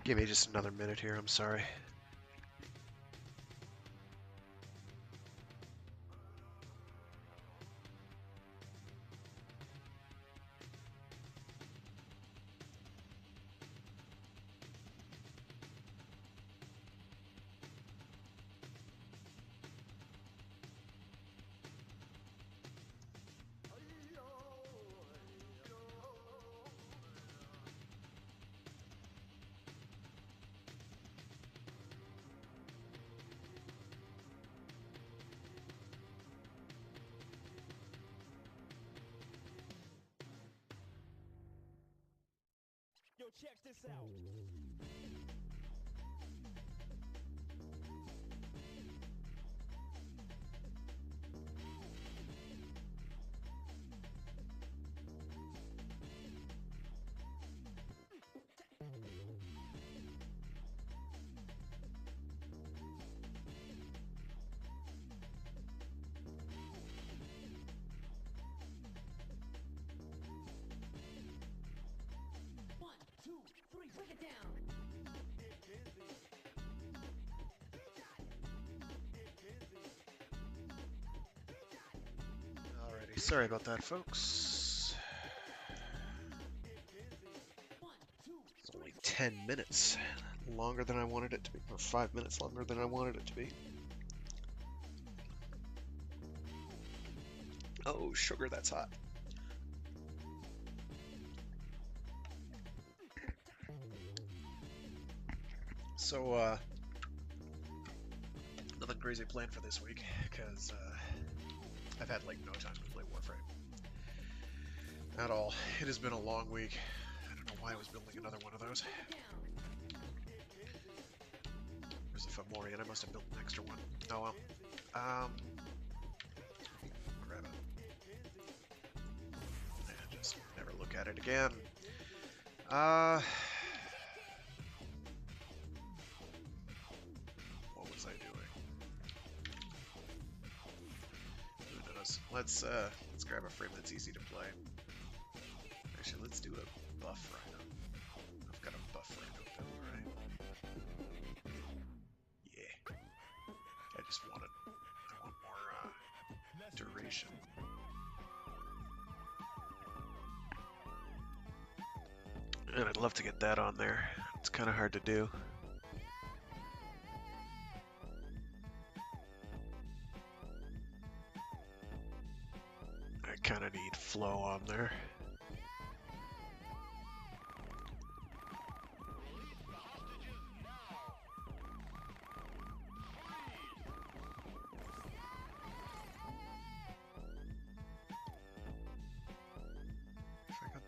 Give me just another minute here, I'm sorry. Yo, check this out. One, two, three, break it down. Alrighty, sorry about that, folks. It's only 10 minutes longer than I wanted it to be, or 5 minutes longer than I wanted it to be. Oh, sugar, that's hot. So, nothing crazy planned for this week, because I've had, like, no time to play Warframe. At all. It has been a long week. I don't know why I was building another one of those. There's a Fomorian. I must have built an extra one. Oh well. Grab it. And just never look at it again. What was I doing? Who knows? Let's grab a frame that's easy to play. Actually, let's do a buff rhino. I've got a buff rhino build, right? Yeah. I want more duration. And I'd love to get that on there. It's kind of hard to do. I kind of need flow on there.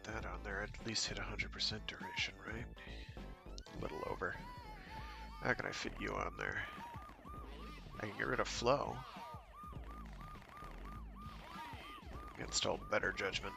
That on there, at least hit 100% duration, right? A little over. How can I fit you on there? I can get rid of flow. Against all better judgment.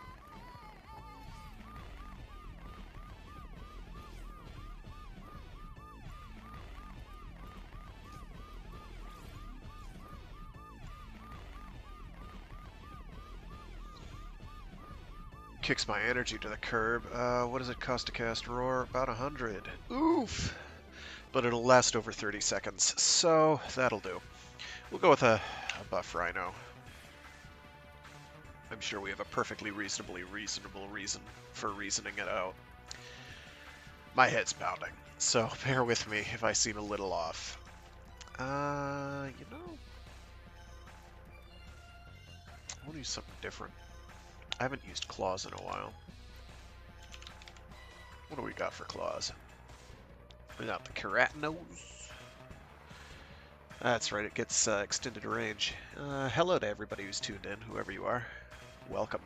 Kicks my energy to the curb. What does it cost to cast Roar? About 100. Oof! But it'll last over 30 seconds, so that'll do. We'll go with a buff rhino. I'm sure we have a perfectly reasonable reason for reasoning it out. My head's pounding, so bear with me if I seem a little off. You know, I want to use something different. I haven't used claws in a while. What do we got for claws? We got the Keratinos. That's right, it gets extended range. Hello to everybody who's tuned in, whoever you are. Welcome.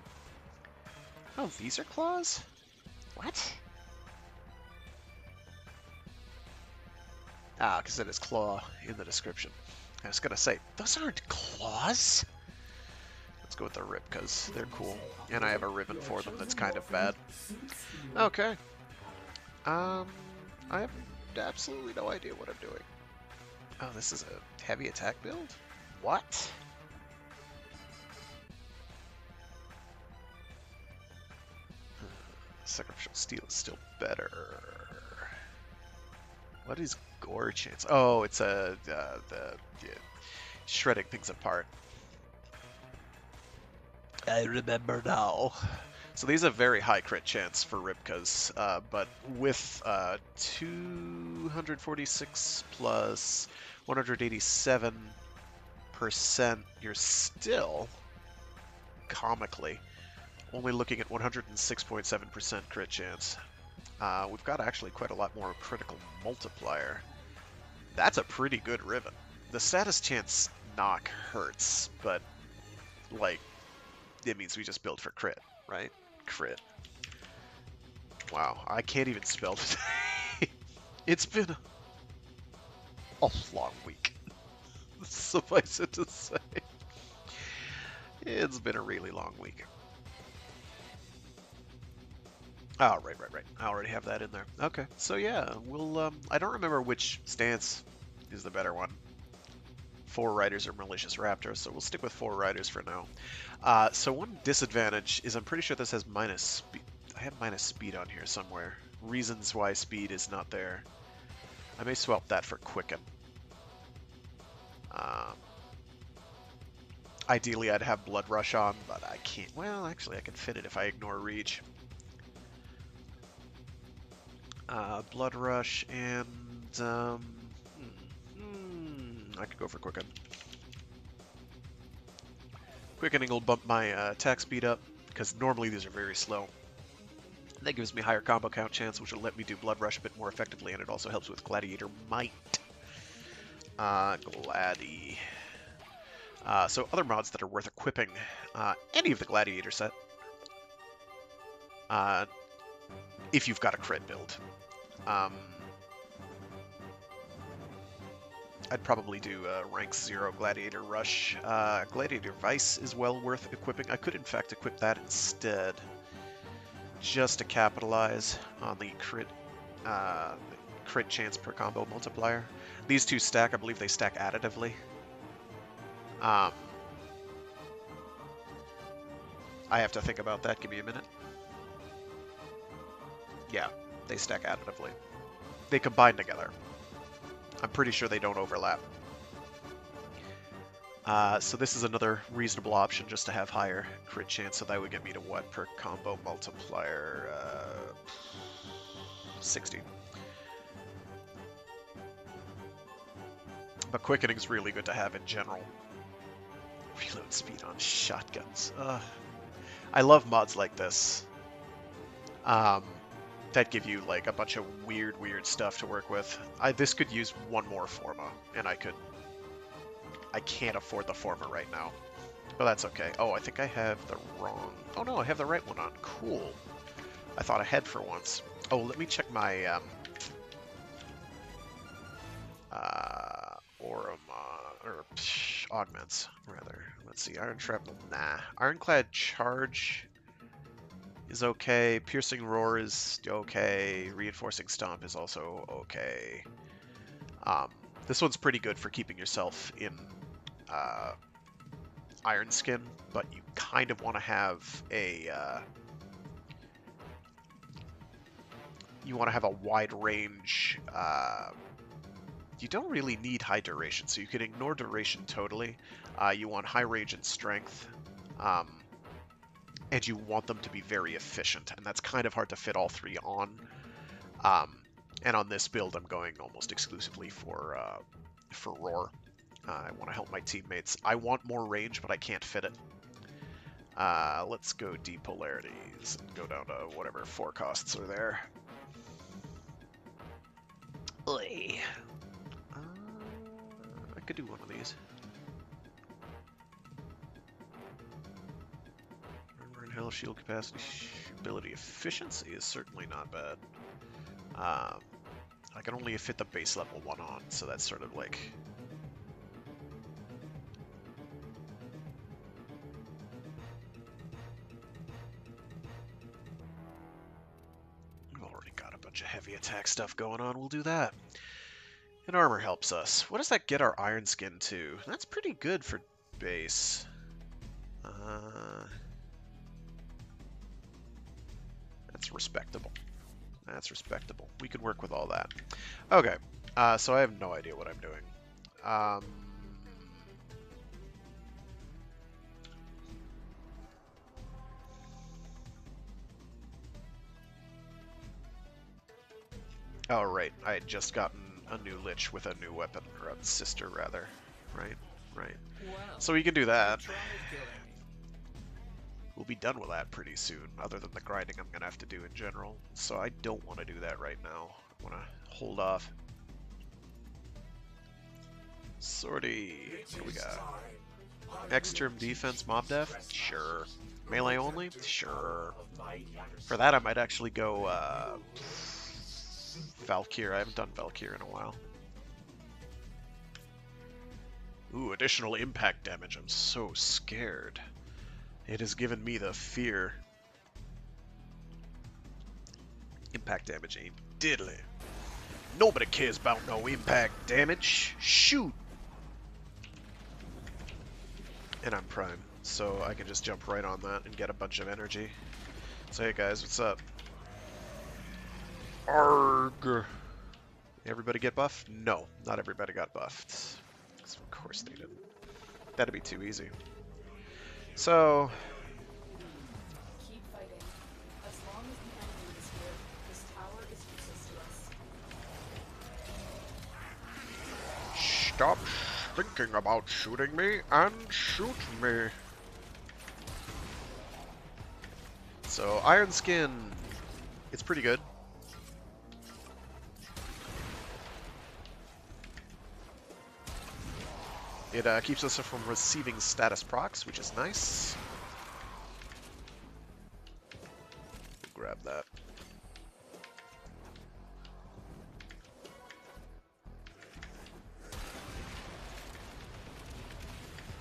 Oh, these are claws? What? Ah, because it is claw in the description. I was gonna say, those aren't claws? Let's go with the rip, because they're cool. And I have a ribbon for them that's kind of bad. Okay. I have absolutely no idea what I'm doing. Oh, this is a heavy attack build? What? Sacrificial steel is still better. What is gore chance? Oh, it's yeah, shredding things apart. I remember now. So these have very high crit chance for Ripkas, but with 246 plus 187%, you're still, comically, only looking at 106.7% crit chance. We've got actually quite a lot more critical multiplier. That's a pretty good ribbon. The status chance knock hurts, but, like, it means we just build for crit, right? Crit. Wow, I can't even spell today. It's been a long week. Suffice it to say. It's been a really long week. Oh, right. I already have that in there. Okay, so yeah, we'll, I don't remember which stance is the better one. 4 riders or malicious raptor, so we'll stick with 4 riders for now. So one disadvantage is I'm pretty sure this has minus speed. I have minus speed on here somewhere. Reasons why speed is not there. I may swap that for quicken. Ideally, I'd have blood rush on, but I can't. Well, actually, I can fit it if I ignore reach. Blood rush and I could go for quicken. Quickening will bump my attack speed up because normally these are very slow. That gives me higher combo count chance, which will let me do blood rush a bit more effectively, and it also helps with gladiator might. Gladdy. So other mods that are worth equipping, any of the gladiator set. If you've got a crit build. I'd probably do rank 0 Gladiator Rush. Gladiator Vice is well worth equipping. I could in fact equip that instead, just to capitalize on the crit chance per combo multiplier. These two stack, I believe they stack additively. I have to think about that, give me a minute. Yeah, they stack additively. They combine together. I'm pretty sure they don't overlap. So this is another reasonable option just to have higher crit chance, so that would get me to what per combo multiplier? 60. But quickening is really good to have in general. Reload speed on shotguns. I love mods like this. That give you like a bunch of weird stuff to work with. This could use one more Forma, and I can't afford the Forma right now. But that's okay. Oh, I think I have the wrong... Oh no, I have the right one on. Cool. I thought ahead for once. Oh, let me check my augments, rather. Let's see, Iron Shrapnel, nah. Ironclad Charge is okay. Piercing Roar is okay. Reinforcing Stomp is also okay. This one's pretty good for keeping yourself in Iron Skin, but you kind of want to have a wide range. You don't really need high duration, so you can ignore duration totally. You want high range and strength. And you want them to be very efficient, and that's kind of hard to fit all 3 on. And on this build, I'm going almost exclusively for Roar. I want to help my teammates. I want more range, but I can't fit it. Let's go depolarities and go down to whatever 4 costs are there. Oy. I could do one of these. Armor and health, shield capacity, ability efficiency is certainly not bad. I can only fit the base level 1 on, so that's sort of like... We've already got a bunch of heavy attack stuff going on, we'll do that. And armor helps us. What does that get our Iron Skin to? That's pretty good for base. That's respectable. That's respectable. We can work with all that. Okay, so I have no idea what I'm doing. Oh, right. I had just gotten a new Lich with a new weapon, or a sister, rather. Right, right. So we can do that. We'll be done with that pretty soon, other than the grinding I'm going to have to do in general. So I don't want to do that right now. I want to hold off. Sortie. What do we got? X-term defense, mob def? Sure. Melee only? Sure. For that I might actually go Valkyr. I haven't done Valkyr in a while. Ooh, additional impact damage. I'm so scared. It has given me the fear. Impact damage ain't diddly. Nobody cares about no impact damage. Shoot! And I'm prime, so I can just jump right on that and get a bunch of energy. So hey guys, what's up? Arg! Everybody get buffed? No, not everybody got buffed. Of course they didn't. That'd be too easy. So... Keep fighting. As long as the enemy is here, this tower is useless to us. Stop thinking about shooting me and shoot me. So Iron Skin, it's pretty good. It keeps us from receiving status procs, which is nice. Grab that.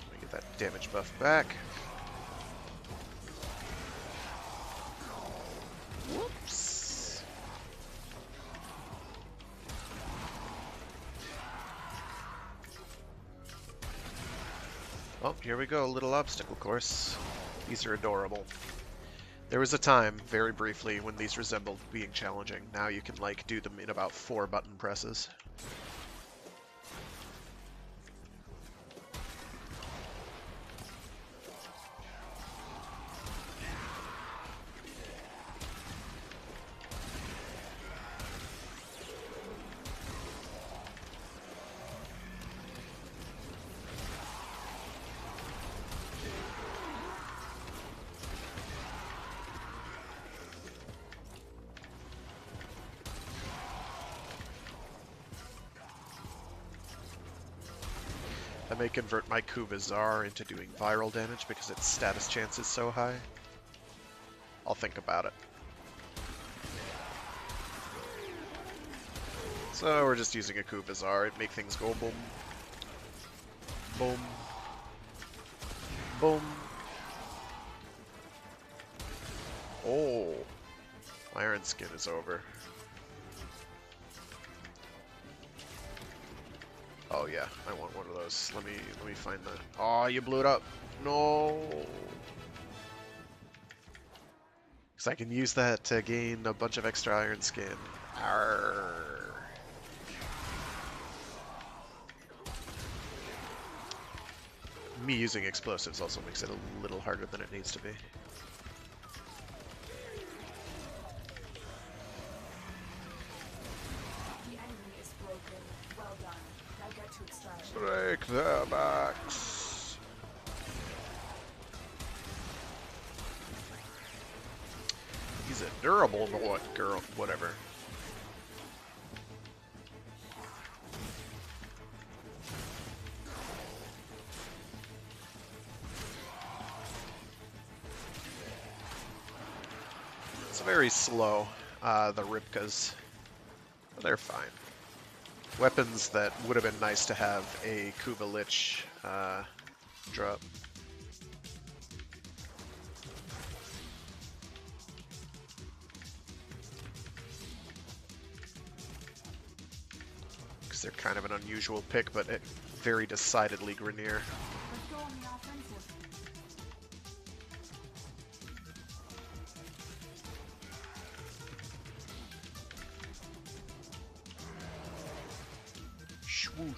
Let me get that damage buff back. Whoops. Oh, here we go, a little obstacle course. These are adorable. There was a time, very briefly, when these resembled being challenging. Now you can, like, do them in about 4 button presses. I may convert my Kuvazar into doing viral damage because its status chance is so high. I'll think about it. So we're just using a Kuvazar. It make things go boom, boom, boom. Oh, Iron Skin is over. Oh yeah, I want one of those. Let me find that. Oh, you blew it up. No. Because I can use that to gain a bunch of extra Iron Skin. Arrgh. Me using explosives also makes it a little harder than it needs to be. The enemy is broken. Well done. Now get to extraction. Break their backs. He's a durable boy, girl, whatever. It's very slow, the Ripkas. But they're fine. Weapons that would have been nice to have a Kuva Lich drop. Because they're kind of an unusual pick, but it very decidedly Grineer. Let's go on the offensive. whoosh.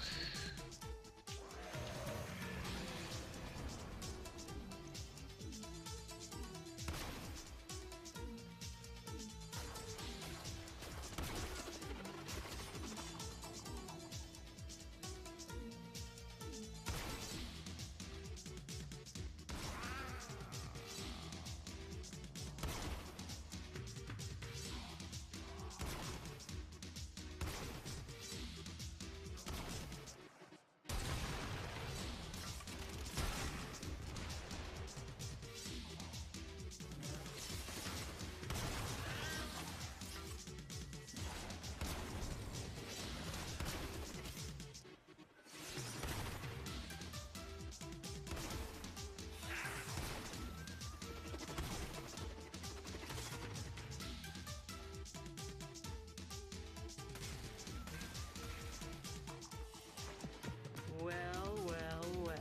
Well, well, well.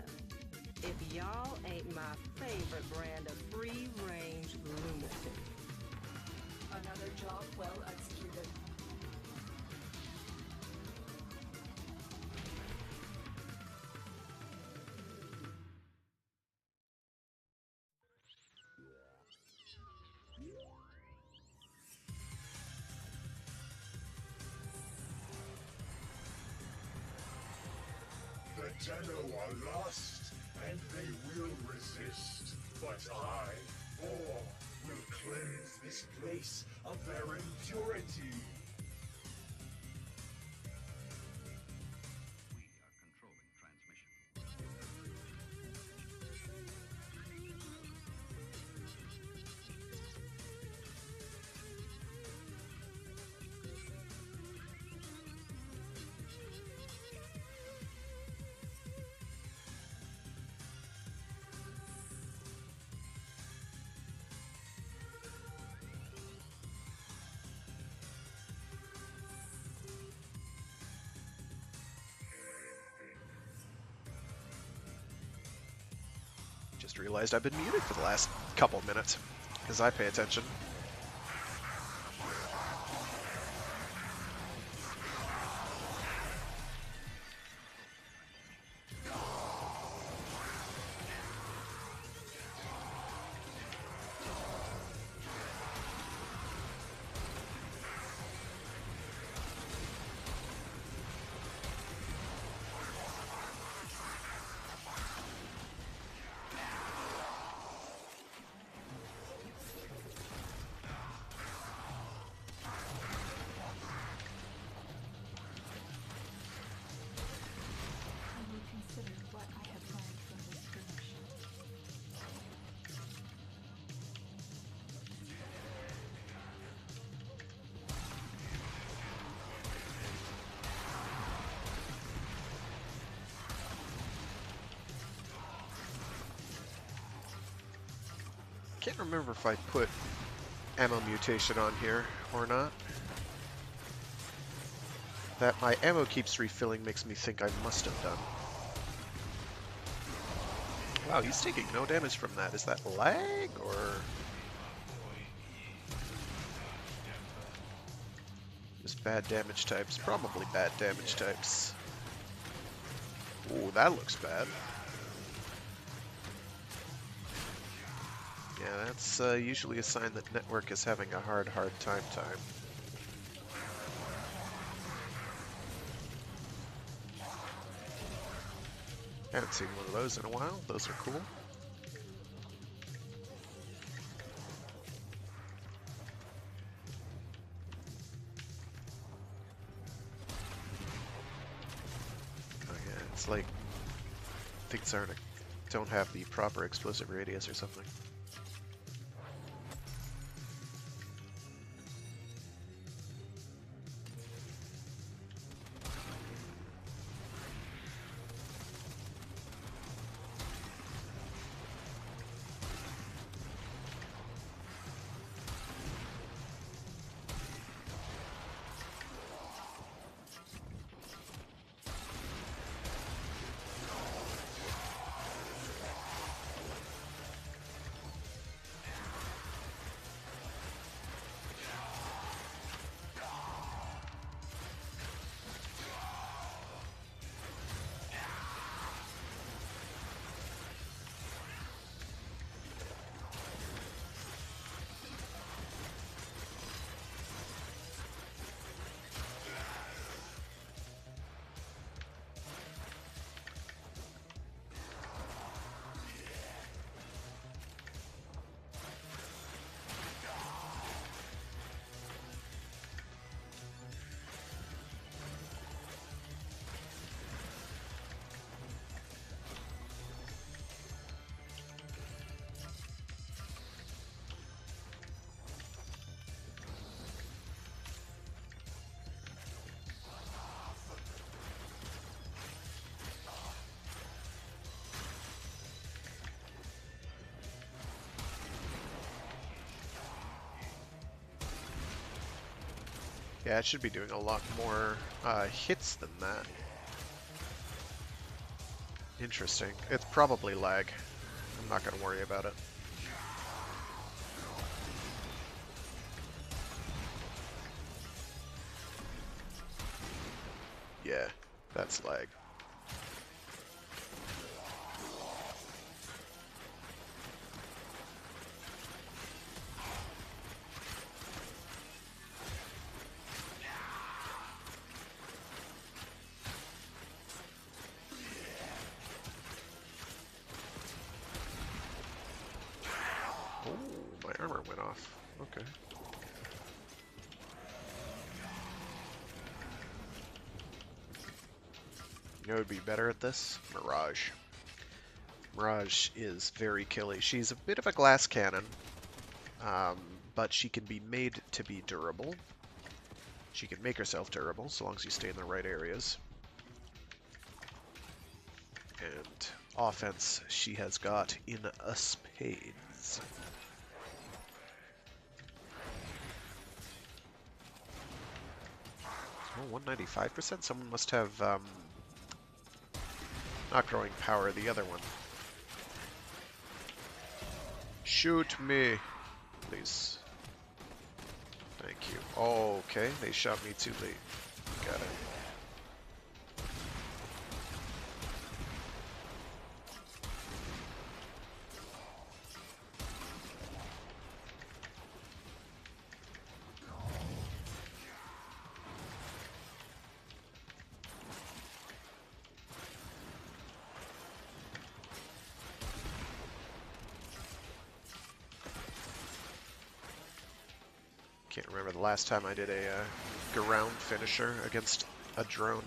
If y'all ain't my favorite brand of free-range lunatic. Another job well executed. The Tenno are lost, and they will resist. But I, Or, will cleanse this place of their impurity. We are controlling transmission. Just realized I've been muted for the last couple minutes, because I pay attention. I will consider what I have learned from this skirmish. Can't remember if I put ammo mutation on here or not. That my ammo keeps refilling makes me think I must have done. Wow, he's taking no damage from that. Is that lag or... just bad damage types? Probably bad damage types. Ooh, that looks bad. Yeah, that's usually a sign that network is having a hard time. Haven't seen one of those in a while. Those are cool. Oh yeah, it's like things don't have the proper explosive radius or something. Yeah, it should be doing a lot more hits than that. Interesting. It's probably lag. I'm not going to worry about it. Yeah, that's lag. Oh, my armor went off. Okay. You know who would be better at this? Mirage. Mirage is very killy. She's a bit of a glass cannon, but she can be made to be durable. She can make herself durable, so long as you stay in the right areas. And offense, she has got in a spades. Oh, 195%? Someone must have not growing power, the other one. Shoot me, please. Thank you. Oh, okay, they shot me too late. Got it. Can't remember the last time I did a ground finisher against a drone.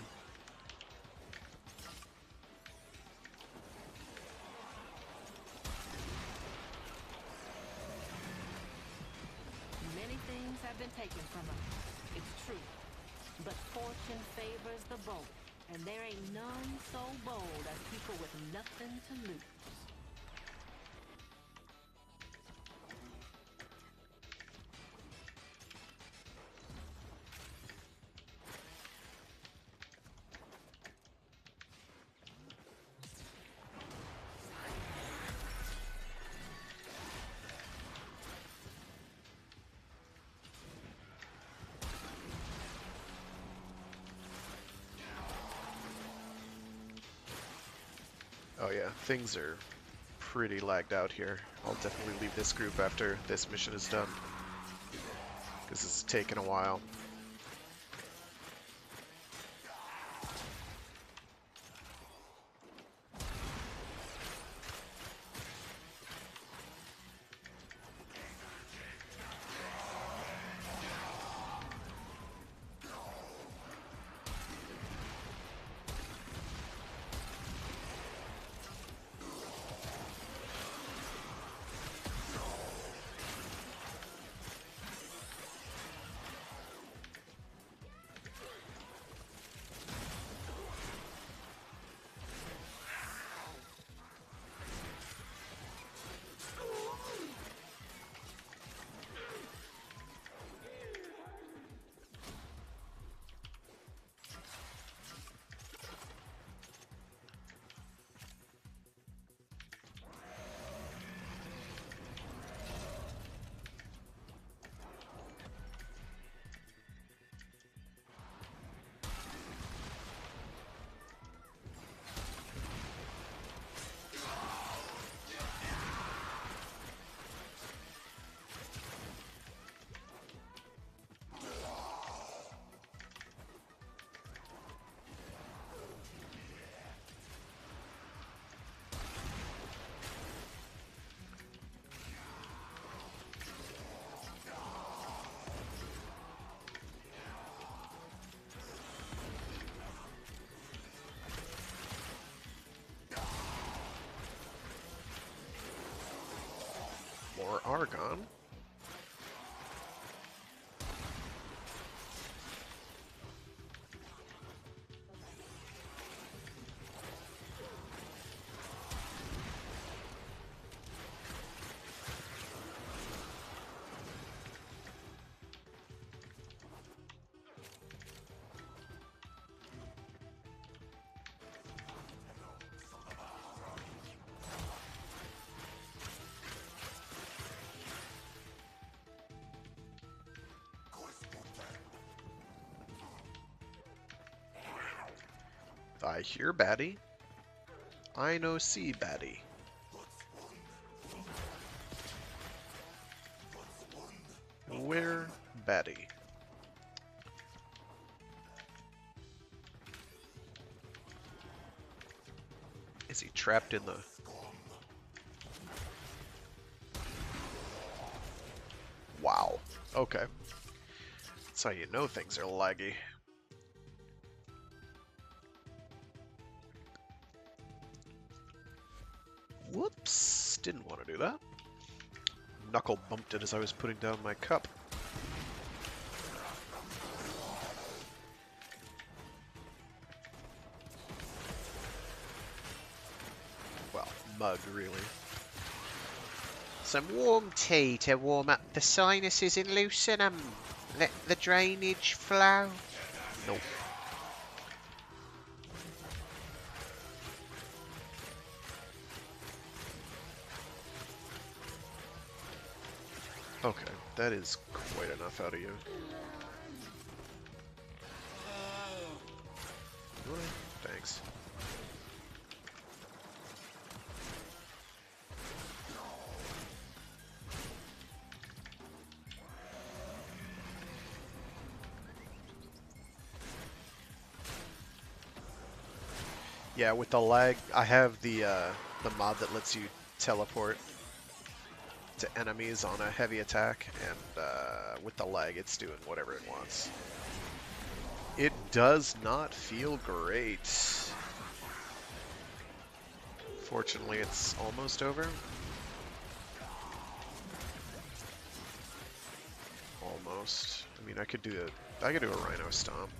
Many things have been taken from us. It's true. But fortune favors the bold. And there ain't none so bold as people with nothing to lose. Oh yeah, things are pretty lagged out here. I'll definitely leave this group after this mission is done, because this is taking a while. More Argon. I hear baddie. I no see baddie. Where baddie? Is he trapped in the... Wow. Okay. That's how you know things are laggy. Whoops. Didn't want to do that. Knuckle bumped it as I was putting down my cup. Well, mug, really. Some warm tea to warm up the sinuses and loosen them. Let the drainage flow. Nope. Okay, that is quite enough out of you. Really? Thanks. Yeah, with the lag, I have the mod that lets you teleport to enemies on a heavy attack, and with the lag, it's doing whatever it wants. It does not feel great. Fortunately, it's almost over. Almost. I mean, I could do a Rhino Stomp.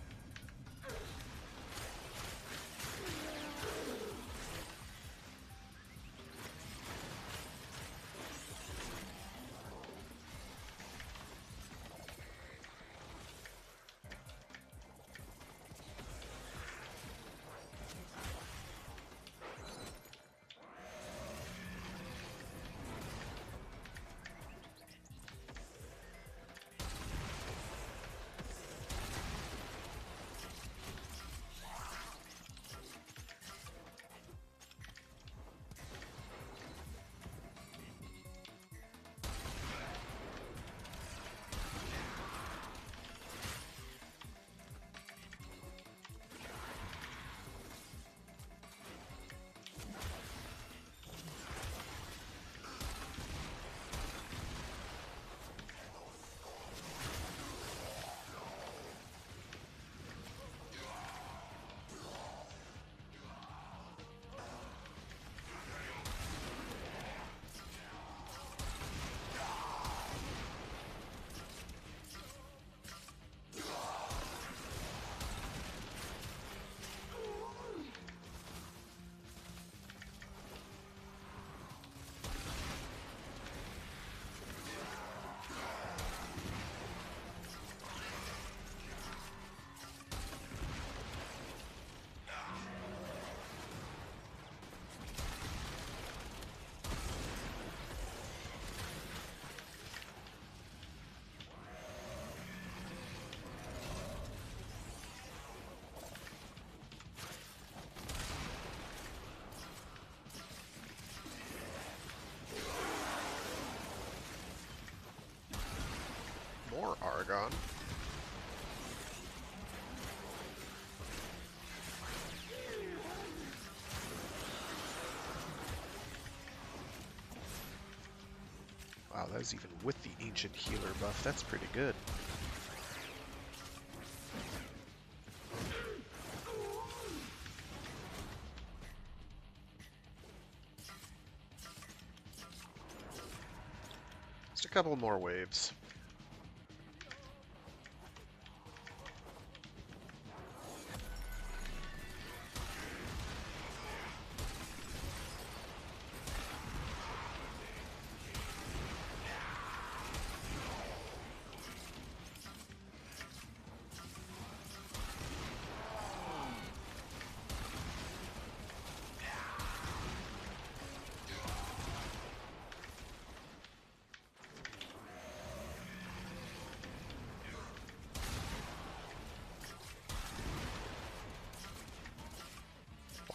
More Argon. Wow, that was even with the Ancient Healer buff. That's pretty good. Just a couple more waves.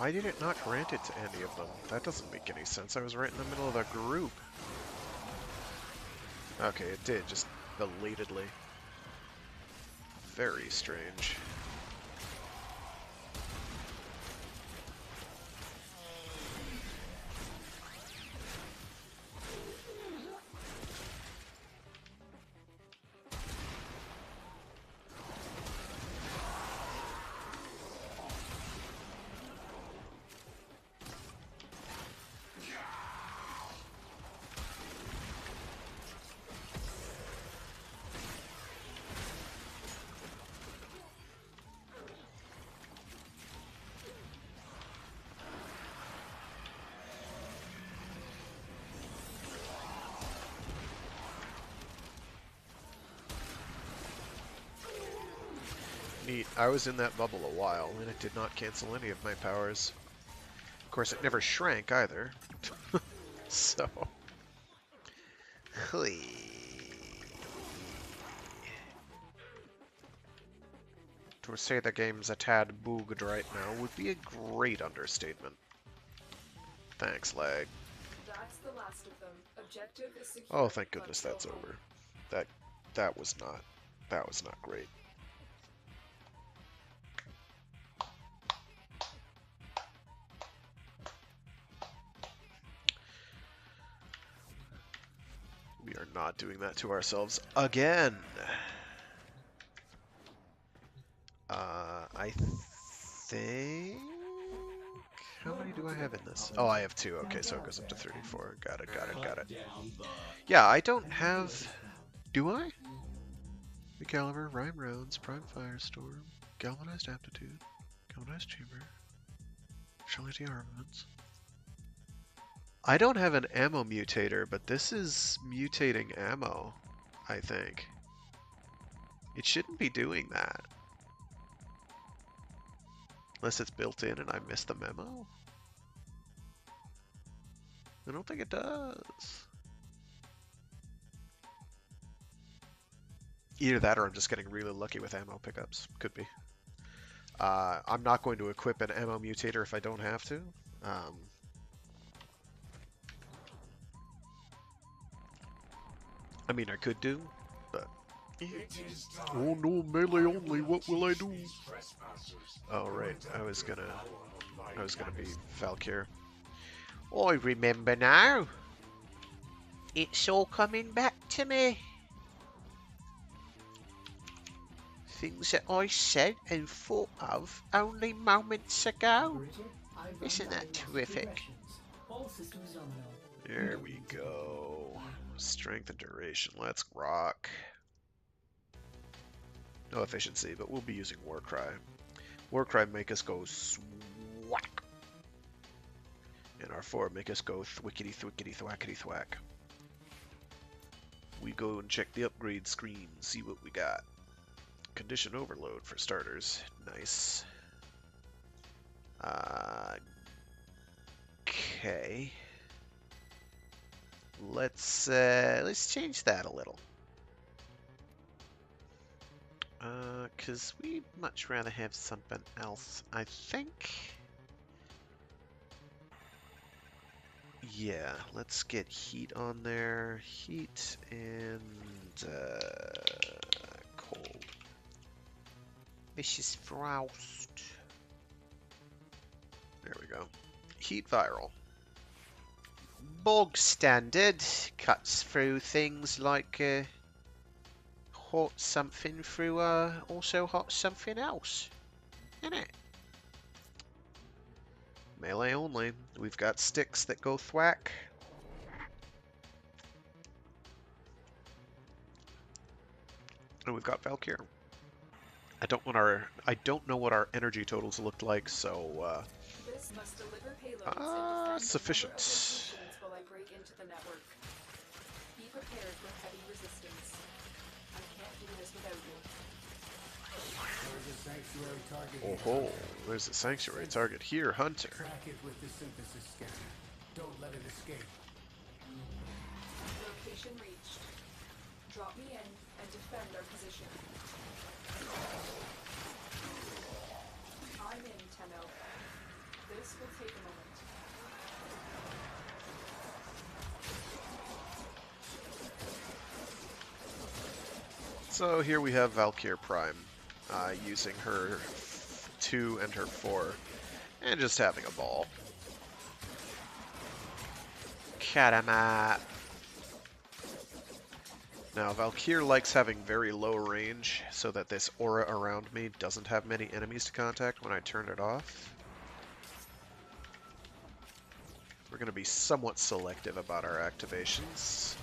Why did it not grant it to any of them? That doesn't make any sense. I was right in the middle of the group. Okay, it did, just belatedly. Very strange. Neat. I was in that bubble a while, and it did not cancel any of my powers. Of course, it never shrank either. So... Hui. To say the game's a tad booged right now would be a great understatement. Thanks, lag. That's the last of them. Objective is secure. Oh, thank goodness that's over. That was not great. We are not doing that to ourselves again. I think... How many do I have in this? Oh, I have 2. Okay, so it goes up to 34. Got it. Yeah, I don't have... Do I? The Caliber, Rhyme Rounds, Prime Firestorm, Galvanized Aptitude, Galvanized Chamber, Specialty Armaments. I don't have an ammo mutator, but this is mutating ammo, I think. It shouldn't be doing that. Unless it's built in and I missed the memo? I don't think it does. Either that or I'm just getting really lucky with ammo pickups. Could be. I'm not going to equip an ammo mutator if I don't have to. I mean, I could do, but... Oh no, melee only, what will I do? Oh right, I was gonna be Valkyr. I remember now. It's all coming back to me. Things that I said and thought of only moments ago. Isn't that terrific? There we go. Strength and duration, let's rock. No efficiency, but we'll be using Warcry. Warcry make us go swack. And our 4 make us go thwickity thwickity thwackity thwack. We go and check the upgrade screen, see what we got. Condition overload for starters. Nice. Okay. Let's change that a little. 'Cause we'd much rather have something else, I think. Yeah, let's get heat on there. Heat and cold. Vicious Frost. There we go. Heat viral. Bog standard. Cuts through things like hot something through also hot something else. Innit? Melee only. We've got sticks that go thwack. And we've got Valkyr. I don't know what our energy totals looked like, so This must deliver payloads and defend sufficient. the machines while I break into the network. Be prepared for heavy resistance. I can't do this without you. There's a sanctuary target. Oh ho, there's a sanctuary target here, Hunter. Track it with the synthesis scanner. Don't let it escape. Location reached. Drop me in and defend our position. I'm in, Tenno. This will take a moment. So here we have Valkyr Prime using her 2 and her 4 and just having a ball. Katamat. Now Valkyr likes having very low range so that this aura around me doesn't have many enemies to contact when I turn it off. We're going to be somewhat selective about our activations.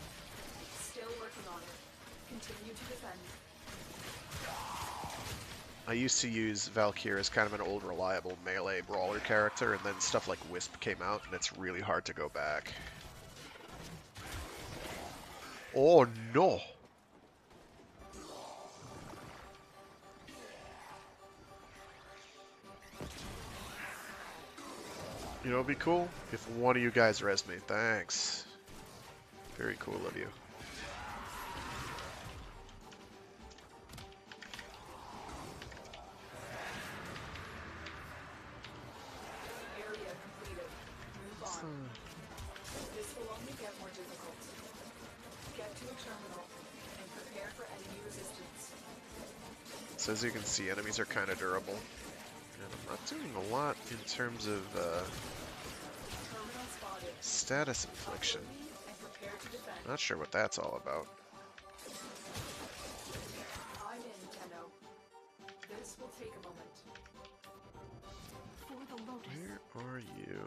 Still working on it. Continue to defend. I used to use Valkyr as kind of an old reliable melee brawler character, and then stuff like Wisp came out, and it's really hard to go back. Oh no! You know, it'd be cool if one of you guys res me. Thanks. Very cool of you. Area completed. Move on. This will only get more difficult. Get to a terminal and prepare for enemy resistance. So as you can see, enemies are kind of durable. And I'm not doing a lot in terms of Terminal spotted. status infliction. And prepare to defend. Not sure what that's all about. I'm in, Tenno. This will take a moment. For the Lotus. Where are you?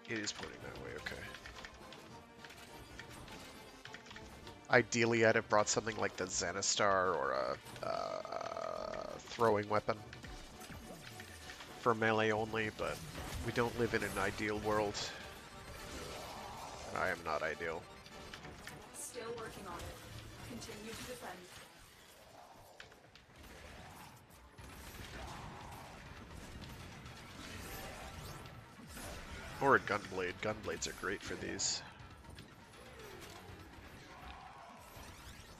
It is pointing that way, okay. Ideally, I'd have brought something like the Zenistar or a throwing weapon for melee only, but we don't live in an ideal world. I am not ideal. Still working on it. Continue to defend. Or a Gunblade. Gunblades are great for these.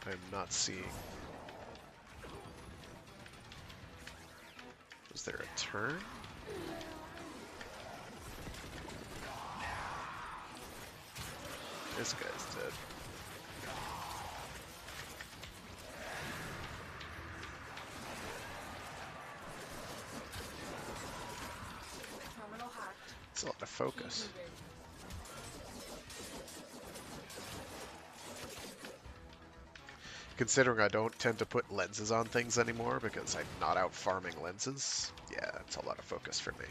I'm not seeing. Was there a turn? This guy's dead. Terminal hacked. It's a lot of focus. Keep moving. Considering I don't tend to put lenses on things anymore because I'm not out farming lenses, yeah, it's a lot of focus for me.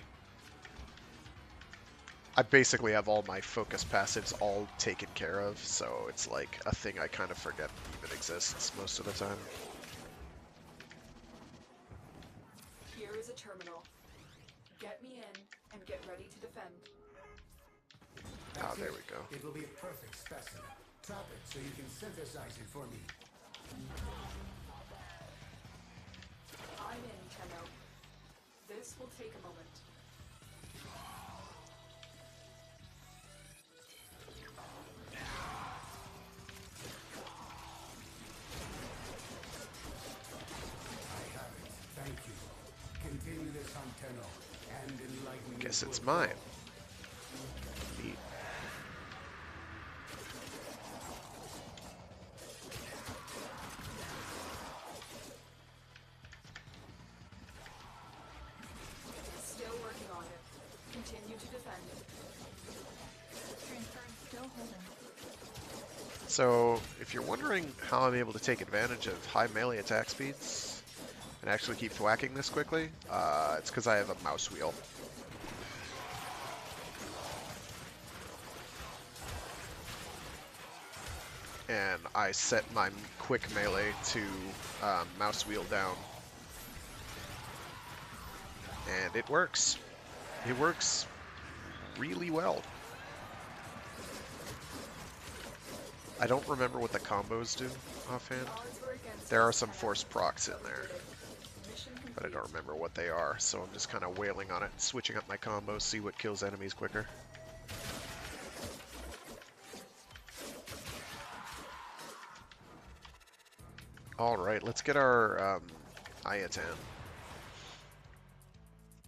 I basically have all my focus passives all taken care of, so it's like a thing I kind of forget even exists most of the time. Here is a terminal. Get me in and get ready to defend. Ah, there we go. It will be a perfect specimen. Drop it so you can synthesize it for me. I'm in, Tenno. This will take a moment. I have it. Thank you. Continue this on Tenno and enlighten Guess me it's to a mine. goal. Neat. Still working on it. Continue to defend. Still holding. So, if you're wondering how I'm able to take advantage of high melee attack speeds and actually keep whacking this quickly, it's because I have a mouse wheel. And I set my quick melee to mouse wheel down. And it works. It works really well. I don't remember what the combos do offhand. Odds were against There are us, some Tenno. forced procs in there, Mission but I complete. don't remember what they are, so I'm just kind of wailing on it, switching up my combos, see what kills enemies quicker. Alright, let's get our Ayatan.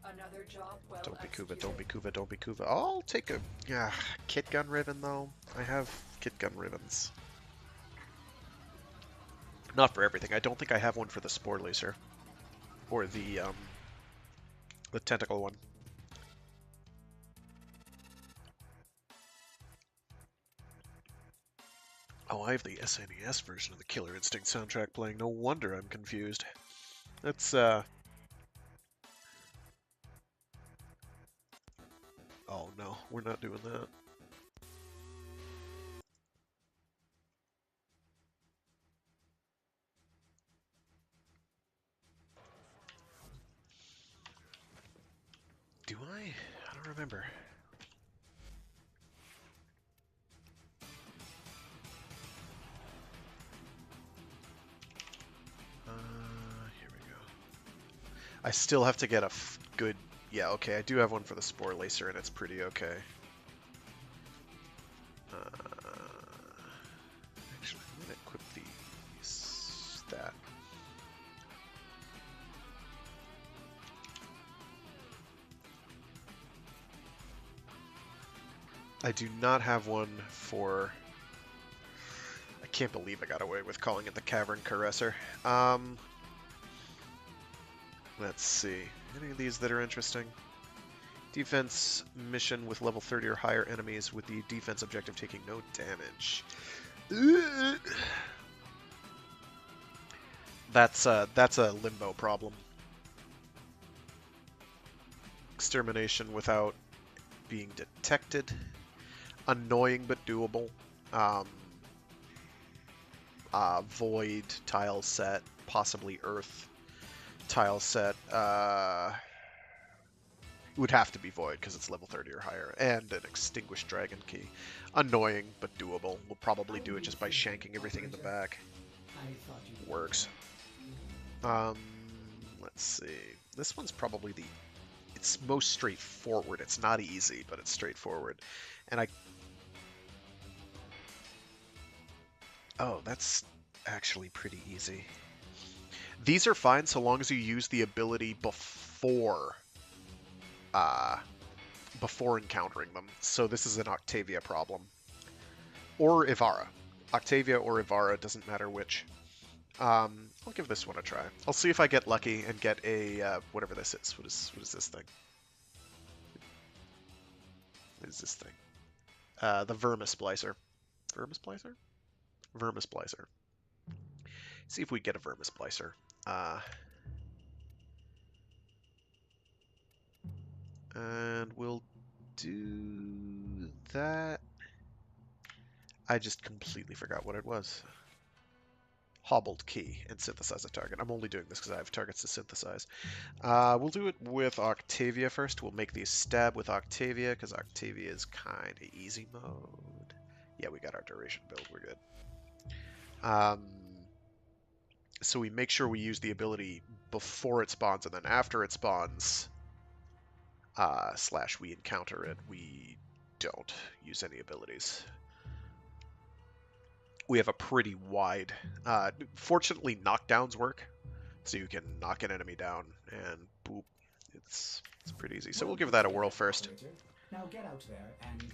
Another job well Don't be Kuva, executed. don't be Kuva, don't be Kuva. I'll take a kit gun ribbon though. I have kit gun ribbons. Not for everything. I don't think I have one for the Spore Lacer. Or the tentacle one. Oh, I have the SNES version of the Killer Instinct soundtrack playing. No wonder I'm confused. That's, Oh no, we're not doing that. Do I? I don't remember. Here we go. I still have to get a good... Yeah, okay, I do have one for the Spore Lacer, and it's pretty okay. Actually, I'm going to equip these... that. I do not have one for... I can't believe I got away with calling it the Cavern Caresser. Let's see. Any of these that are interesting? Defense mission with level 30 or higher enemies with the defense objective taking no damage. That's a limbo problem. Extermination without being detected. Annoying but doable. Void tile set, possibly Earth tile set. It would have to be Void because it's level 30 or higher, and an Extinguished Dragon Key. Annoying but doable. We'll probably do it just by shanking everything in the back. Works. Let's see. This one's probably it's most straightforward. It's not easy, but it's straightforward. And oh, that's actually pretty easy. These are fine so long as you use the ability before encountering them. So this is an Octavia problem. Or Ivara. Octavia or Ivara, doesn't matter which. I'll give this one a try. I'll see if I get lucky and get a, whatever this is. What is this thing? What is this thing? The Vermisplicer. Vermisplicer? Vermisplicer. See if we get a Vermisplicer. And we'll do that. I just completely forgot what it was. Hobbled key and synthesize a target. I'm only doing this because I have targets to synthesize. We'll do it with Octavia first. We'll make these stab with Octavia because Octavia is kind of easy mode. Yeah, we got our duration build. We're good. So we make sure we use the ability before it spawns, and then after it spawns, / we encounter it, we don't use any abilities. We have a pretty wide... fortunately, knockdowns work, so you can knock an enemy down, and boop, it's pretty easy. So we'll give that a whirl first. Now get out there and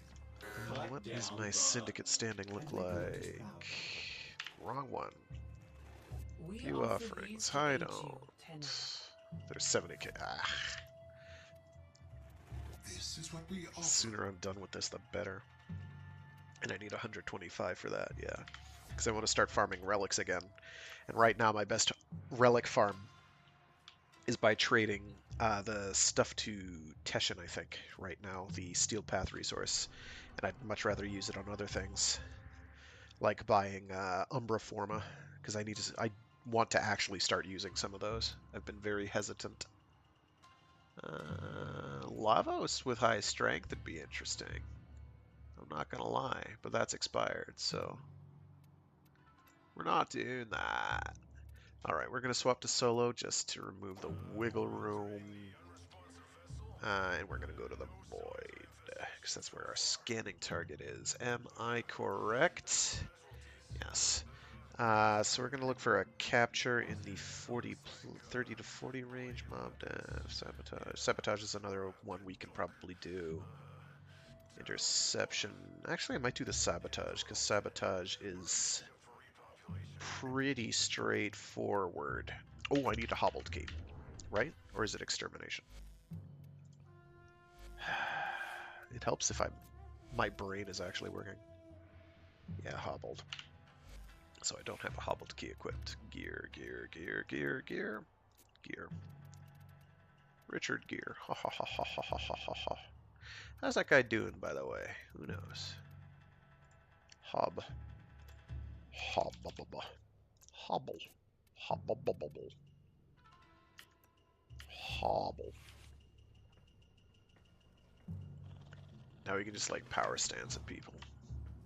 What does my syndicate standing look like? Wrong one. Few offerings. I don't. There's 70k. This is what we The offer. sooner I'm done with this, the better. And I need 125 for that, yeah. Because I want to start farming relics again. And right now my best relic farm is by trading the stuff to Teshin, I think, right now, the Steel Path resource. And I'd much rather use it on other things, like buying Umbra Forma, because I want to actually start using some of those. I've been very hesitant. Lavos with high strength would be interesting. I'm not gonna lie, but that's expired, so we're not doing that. Alright, we're gonna swap to solo just to remove the wiggle room. And we're gonna go to the void, because that's where our scanning target is. Am I correct? Yes. So we're going to look for a capture in the 30 to 40 range. Mob dev, sabotage. Sabotage is another one we can probably do. Interception. Actually, I might do the sabotage, because sabotage is pretty straightforward. Oh, I need a hobbled key, right? Or is it extermination? It helps if my brain is actually working. Yeah, hobbled. So I don't have a hobbled key equipped. Gear, gear, gear, gear, gear, gear. Richard Gear. Ha ha ha ha ha ha ha ha. How's that guy doing, by the way? Who knows? Hob. Hob. Hobble. Hobble. Hobble. Now we can just like power stance at people.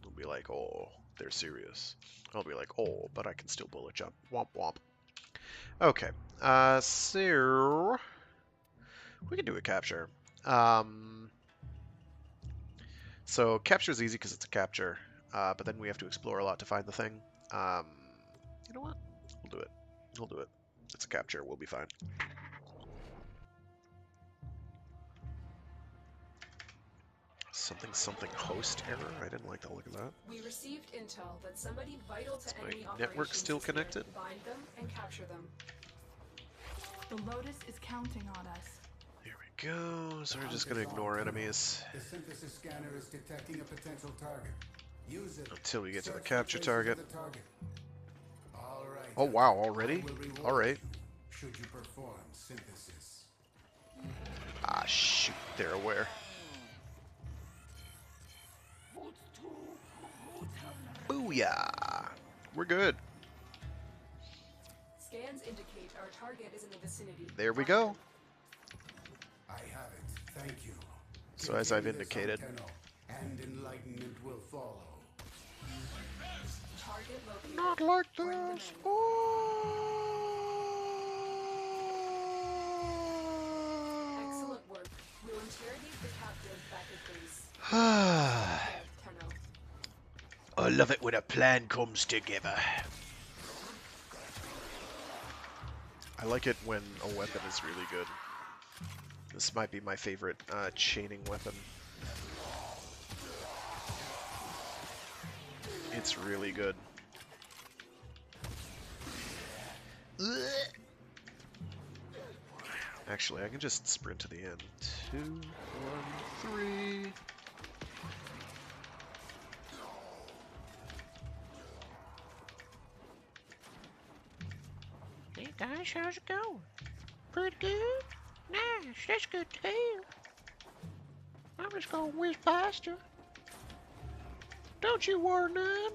They'll be like, oh, they're serious. I'll be like, oh, but I can still bullet jump. Womp womp. Okay. So we can do a capture. So capture is easy because it's a capture, but then we have to explore a lot to find the thing. You know what? We'll do it. We'll do it. It's a capture. We'll be fine. Something host error. I didn't like the look of that. We received intel that somebody vital to Is my enemy network operations still is here. connected? Find them and capture them. The Lotus is counting on us. Here we go. So we're just gonna ignore enemies The synthesis scanner is detecting a potential target. Use it. until we get to the Search capture traces of target. the target. All right. Oh wow, already? I will reward All right. you should you perform synthesis. Ah shoot, they're aware. Booyah! We're good. Scans indicate our target is in the vicinity. There we go. I have it. Thank you. So as I've Continue this indicated. antenna, and enlightenment will follow. Target located. Not like Bring them this. in. Oh. Excellent work. We'll interrogate the captive back at base. Tenno. I love it when a plan comes together. I like it when a weapon is really good. This might be my favorite chaining weapon. It's really good. Actually, I can just sprint to the end. 2, 1, 3. Hey guys, how's it going? Pretty good? Nice, that's good to hear. I'm just gonna whiz past you. Don't you worry none.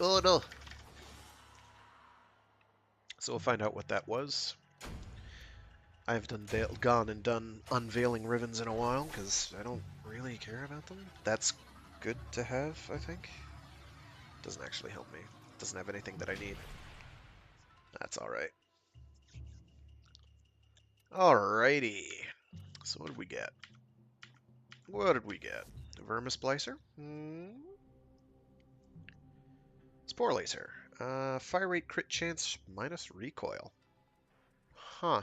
Oh no. So we'll find out what that was. I haven't gone and done unveiling ribbons in a while, because I don't really care about them. That's good to have, I think. Doesn't actually help me. Doesn't have anything that I need. That's alright. Alrighty. So what did we get? What did we get? Vermisplicer? Spore Lacer. Fire rate crit chance minus recoil. Huh.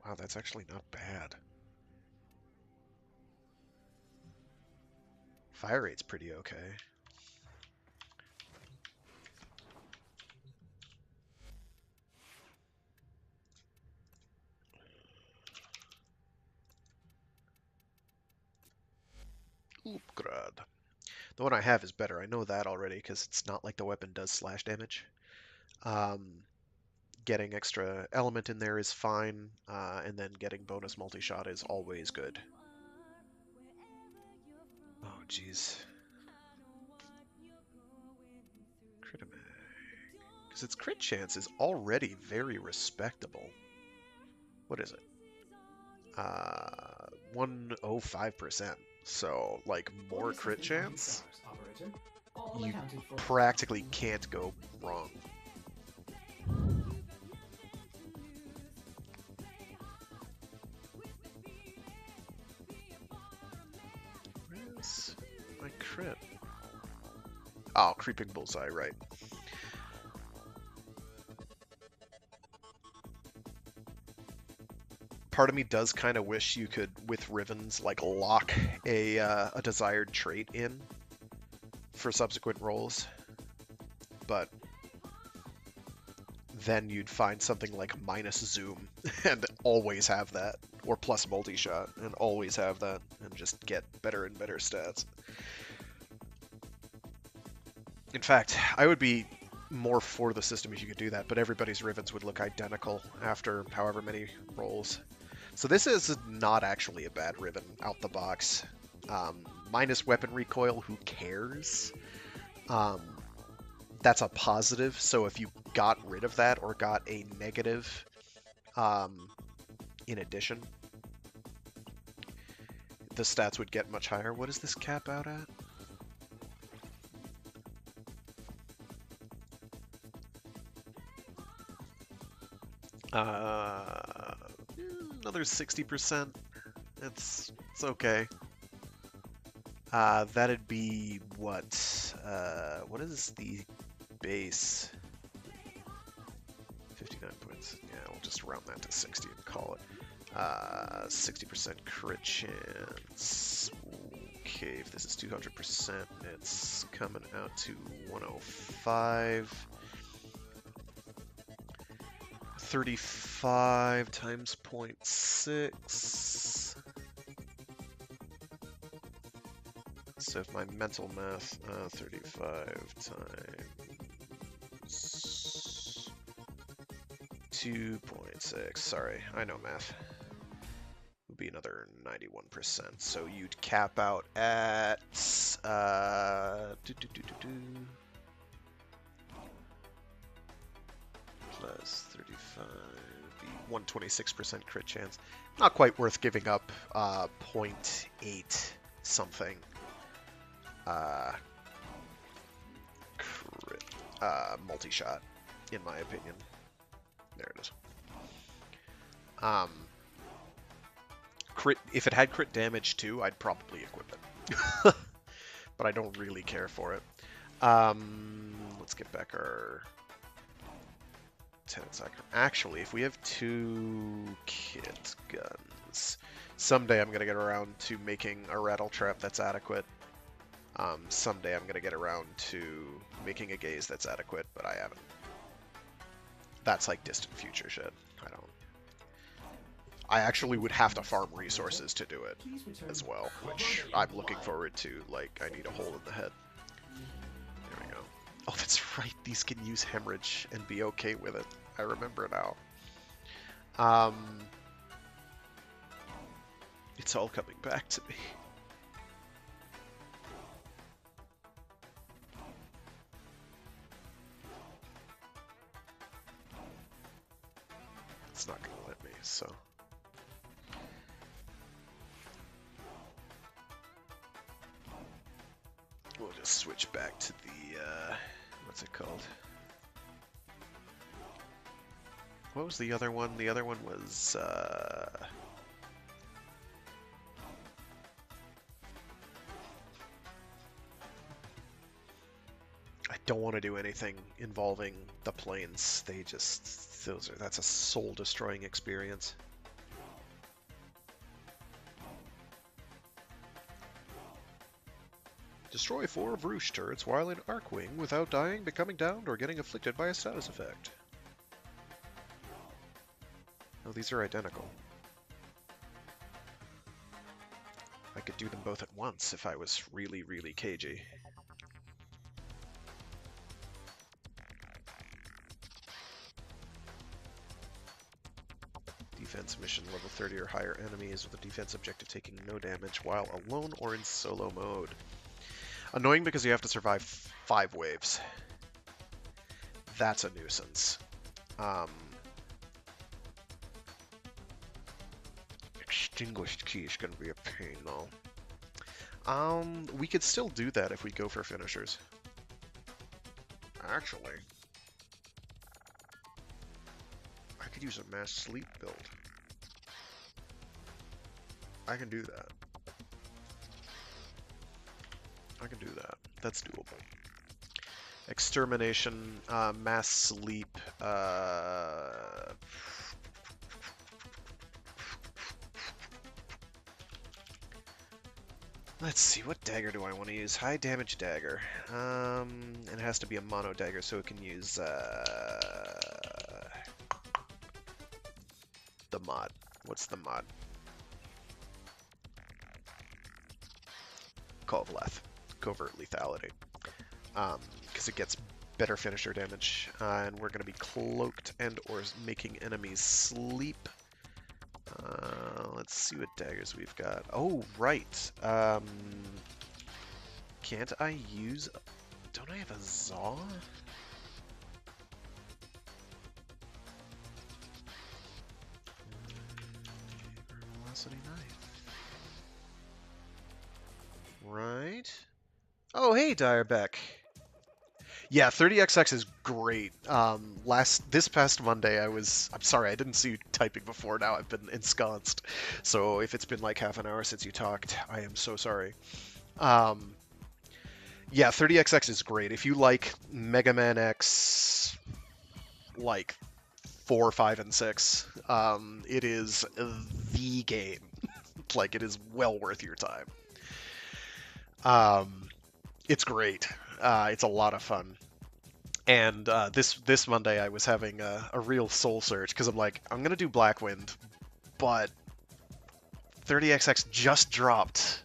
Wow, that's actually not bad. Fire rate's pretty okay. Oopgrad. The one I have is better. I know that already because it's not like the weapon does slash damage. Getting extra element in there is fine, and then getting bonus multi-shot is always good. Oh, jeez. Because its crit chance is already very respectable. What is it? 105%. So, like, more crit chance, you practically can't go wrong. crit? Oh, creeping bullseye, right. Part of me does kind of wish you could, with Rivens, like lock a desired trait in for subsequent rolls, but then you'd find something like minus zoom and always have that, or plus multi-shot and always have that, and just get better and better stats. In fact, I would be more for the system if you could do that, but everybody's Rivens would look identical after however many rolls. So this is not actually a bad Riven out the box. Minus weapon recoil, who cares? That's a positive, so if you got rid of that or got a negative in addition, the stats would get much higher. What is this cap out at? Another 60%. It's okay. That'd be what? What is the base? 59 points. Yeah, we'll just round that to 60 and call it. 60% crit chance. Okay, if this is 200%, it's coming out to 105. 35 times 0.6. So if my mental math, 35 times 2.6. Sorry, I know math. Would be another 91%. So you'd cap out at plus 35, be 126% crit chance. Not quite worth giving up 0.8 something crit multi-shot, in my opinion. There it is. Crit, if it had crit damage too, I'd probably equip it. But I don't really care for it. Let's get back our 10 attack. Actually, if we have 2 kit guns, someday I'm going to get around to making a rattle trap that's adequate. Someday I'm going to get around to making a gaze that's adequate, but I haven't. That's like distant future shit. I actually would have to farm resources to do it as well, which I'm looking forward to. Like, I need a hole in the head. There we go. Oh, that's right. These can use hemorrhage and be okay with it. I remember now. It's all coming back to me. It's not going to let me, so... We'll just switch back to the, what's it called? What was the other one? The other one was, I don't want to do anything involving the planes. They just, that's a soul-destroying experience. Destroy 4 Vroosh turrets while in Arcwing without dying, becoming downed, or getting afflicted by a status effect. Oh, these are identical. I could do them both at once if I was really, really cagey. Defense mission level 30 or higher enemies with a defense objective taking no damage while alone or in solo mode. Annoying because you have to survive 5 waves. That's a nuisance. Extinguished key is going to be a pain, though. We could still do that if we go for finishers. Actually, I could use a mass sleep build. I can do that. I can do that. That's doable. Extermination, mass sleep, let's see, what dagger do I want to use? High damage dagger. It has to be a mono dagger, so it can use the mod. What's the mod? Kovleth. Covert lethality. Because it gets better finisher damage, and we're going to be cloaked and or making enemies sleep. Let's see what daggers we've got. Oh, right. Can't I use... Don't I have a Zaw? Velocity knife. Right. Oh, hey, Direbeck. Yeah, 30XX is great. This past Monday, I'm sorry, I didn't see you typing before. Now I've been ensconced. So if it's been like half an hour since you talked, I am so sorry. Yeah, 30XX is great. If you like Mega Man X, like 4, 5, and 6, it is the game. Like, it is well worth your time. It's great. It's a lot of fun. And this Monday I was having a real soul search because I'm like, I'm gonna do Blackwind, but 30XX just dropped.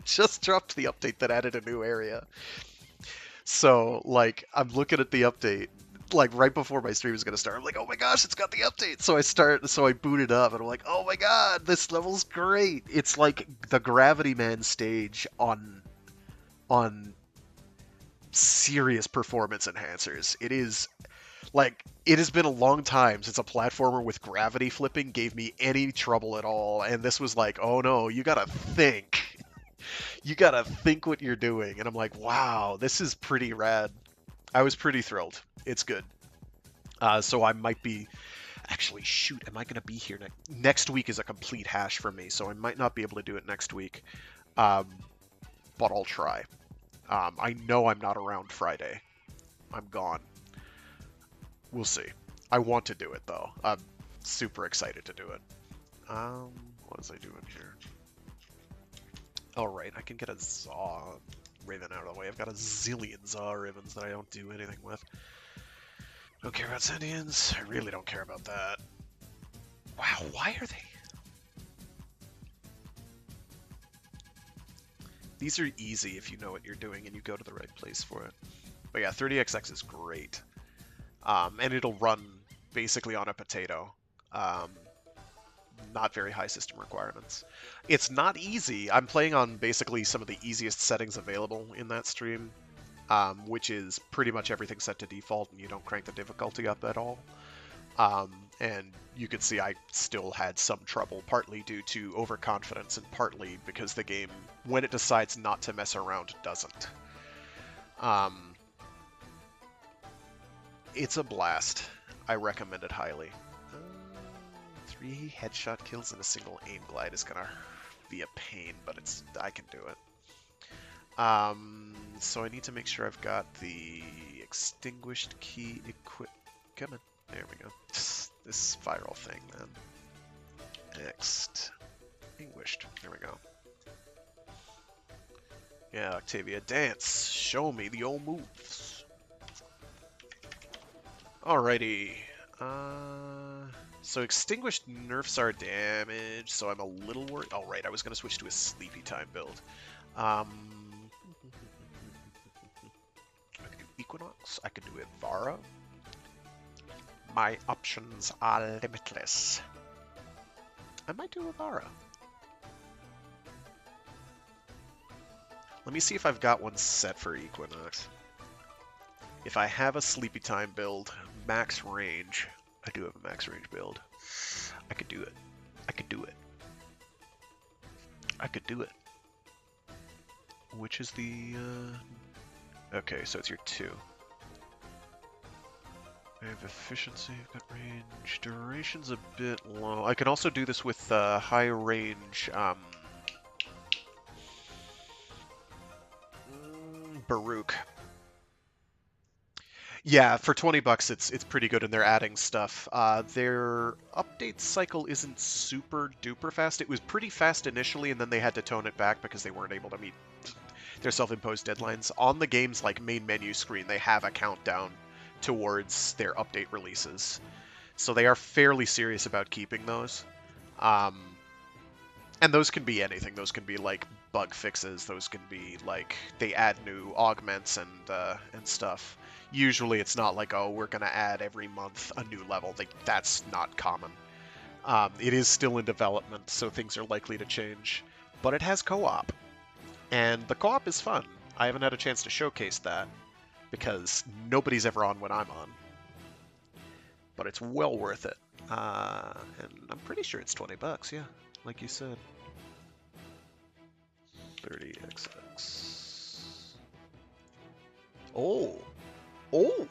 Just dropped the update that added a new area. So like, I'm looking at the update like right before my stream is gonna start. I'm like, oh my gosh, it's got the update. So I boot it up and I'm like, oh my god, this level's great. It's like the Gravity Man stage on serious performance enhancers. It is like, it has been a long time since a platformer with gravity flipping gave me any trouble at all, and this was like, oh no, you gotta think. You gotta think what you're doing. And I'm like, wow, this is pretty rad. I was pretty thrilled. It's good. So I might be... Actually, shoot, am I going to be here next week? Is a complete hash for me, so I might not be able to do it next week. But I'll try. I know I'm not around Friday. I'm gone. We'll see. I want to do it, though. I'm super excited to do it. What was I doing here? Alright, I can get a Zaw Ribbon out of the way. I've got a zillion Zaw Ribbons that I don't do anything with. Don't care about Sentients. I really don't care about that. Wow, why are they... These are easy if you know what you're doing and you go to the right place for it. But yeah, 30XX is great. And it'll run basically on a potato. Not very high system requirements. It's not easy. I'm playing on basically some of the easiest settings available in that stream, which is pretty much everything set to default and you don't crank the difficulty up at all. And you can see I still had some trouble, partly due to overconfidence and partly because the game, when it decides not to mess around, doesn't. It's a blast. I recommend it highly. 3 headshot kills and a single aim glide is gonna be a pain, but I can do it. So I need to make sure I've got the extinguished key equipped. Come on, there we go. This viral thing, man. Extinguished. There we go. Yeah, Octavia, dance. Show me the old moves. Alrighty. So extinguished nerfs our damage, so I'm a little worried. All right, I was going to switch to a sleepy time build. I could do Equinox. I could do Ivara. My options are limitless. I might do Ivara. Let me see if I've got one set for Equinox. If I have a sleepy time build, max range. I do have a max range build. I could do it. I could do it. I could do it. Which is the... Okay, so it's your 2. I have efficiency, I've got range. Duration's a bit low. I can also do this with high range... Baruch. Yeah, for 20 bucks, it's pretty good, and they're adding stuff. Their update cycle isn't super duper fast. It was pretty fast initially, and then they had to tone it back because they weren't able to meet their self-imposed deadlines. On the game's like main menu screen, they have a countdown towards their update releases, so they are fairly serious about keeping those. And those can be anything. Those can be like bug fixes. Those can be like they add new augments and stuff. Usually it's not like, oh, we're going to add every month a new level. That's not common. It is still in development, so things are likely to change. But it has co-op. And the co-op is fun. I haven't had a chance to showcase that because nobody's ever on when I'm on. But it's well worth it. And I'm pretty sure it's 20 bucks, yeah, like you said. 30XX. Oh! Oh!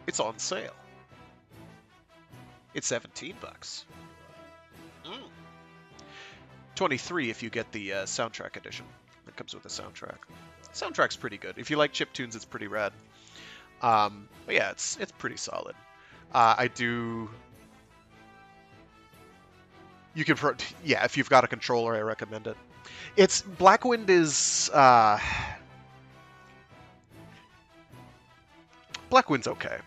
It's on sale. It's 17 bucks. 23 if you get the soundtrack edition. It comes with a soundtrack. Soundtrack's pretty good. If you like chiptunes, it's pretty rad. But yeah, it's pretty solid. I do... You can... Yeah, if you've got a controller, I recommend it. It's... Blackwind is... Blackwind's okay.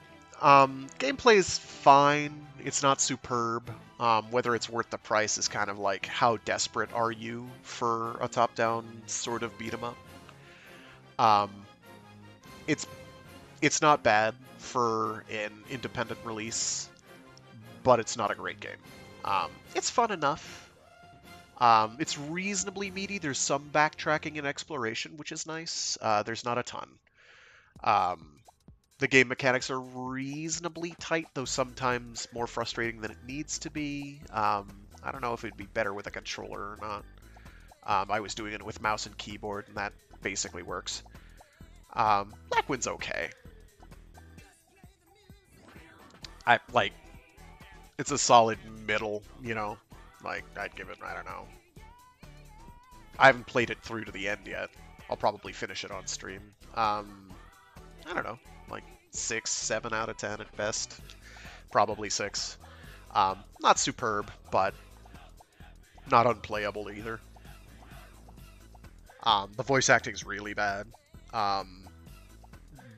Gameplay is fine. It's not superb. Whether it's worth the price is kind of like how desperate are you for a top-down sort of beat-em-up. It's not bad for an independent release, but it's not a great game. It's fun enough. It's reasonably meaty. There's some backtracking and exploration, which is nice. There's not a ton. The game mechanics are reasonably tight, though sometimes more frustrating than it needs to be. I don't know if it'd be better with a controller or not. I was doing it with mouse and keyboard, and that basically works. Blackwind's okay. It's a solid middle, you know? Like, I'd give it, I don't know. I haven't played it through to the end yet. I'll probably finish it on stream. I don't know, like 6, 7 out of 10 at best. Probably 6. Not superb, but not unplayable either. The voice acting's really bad.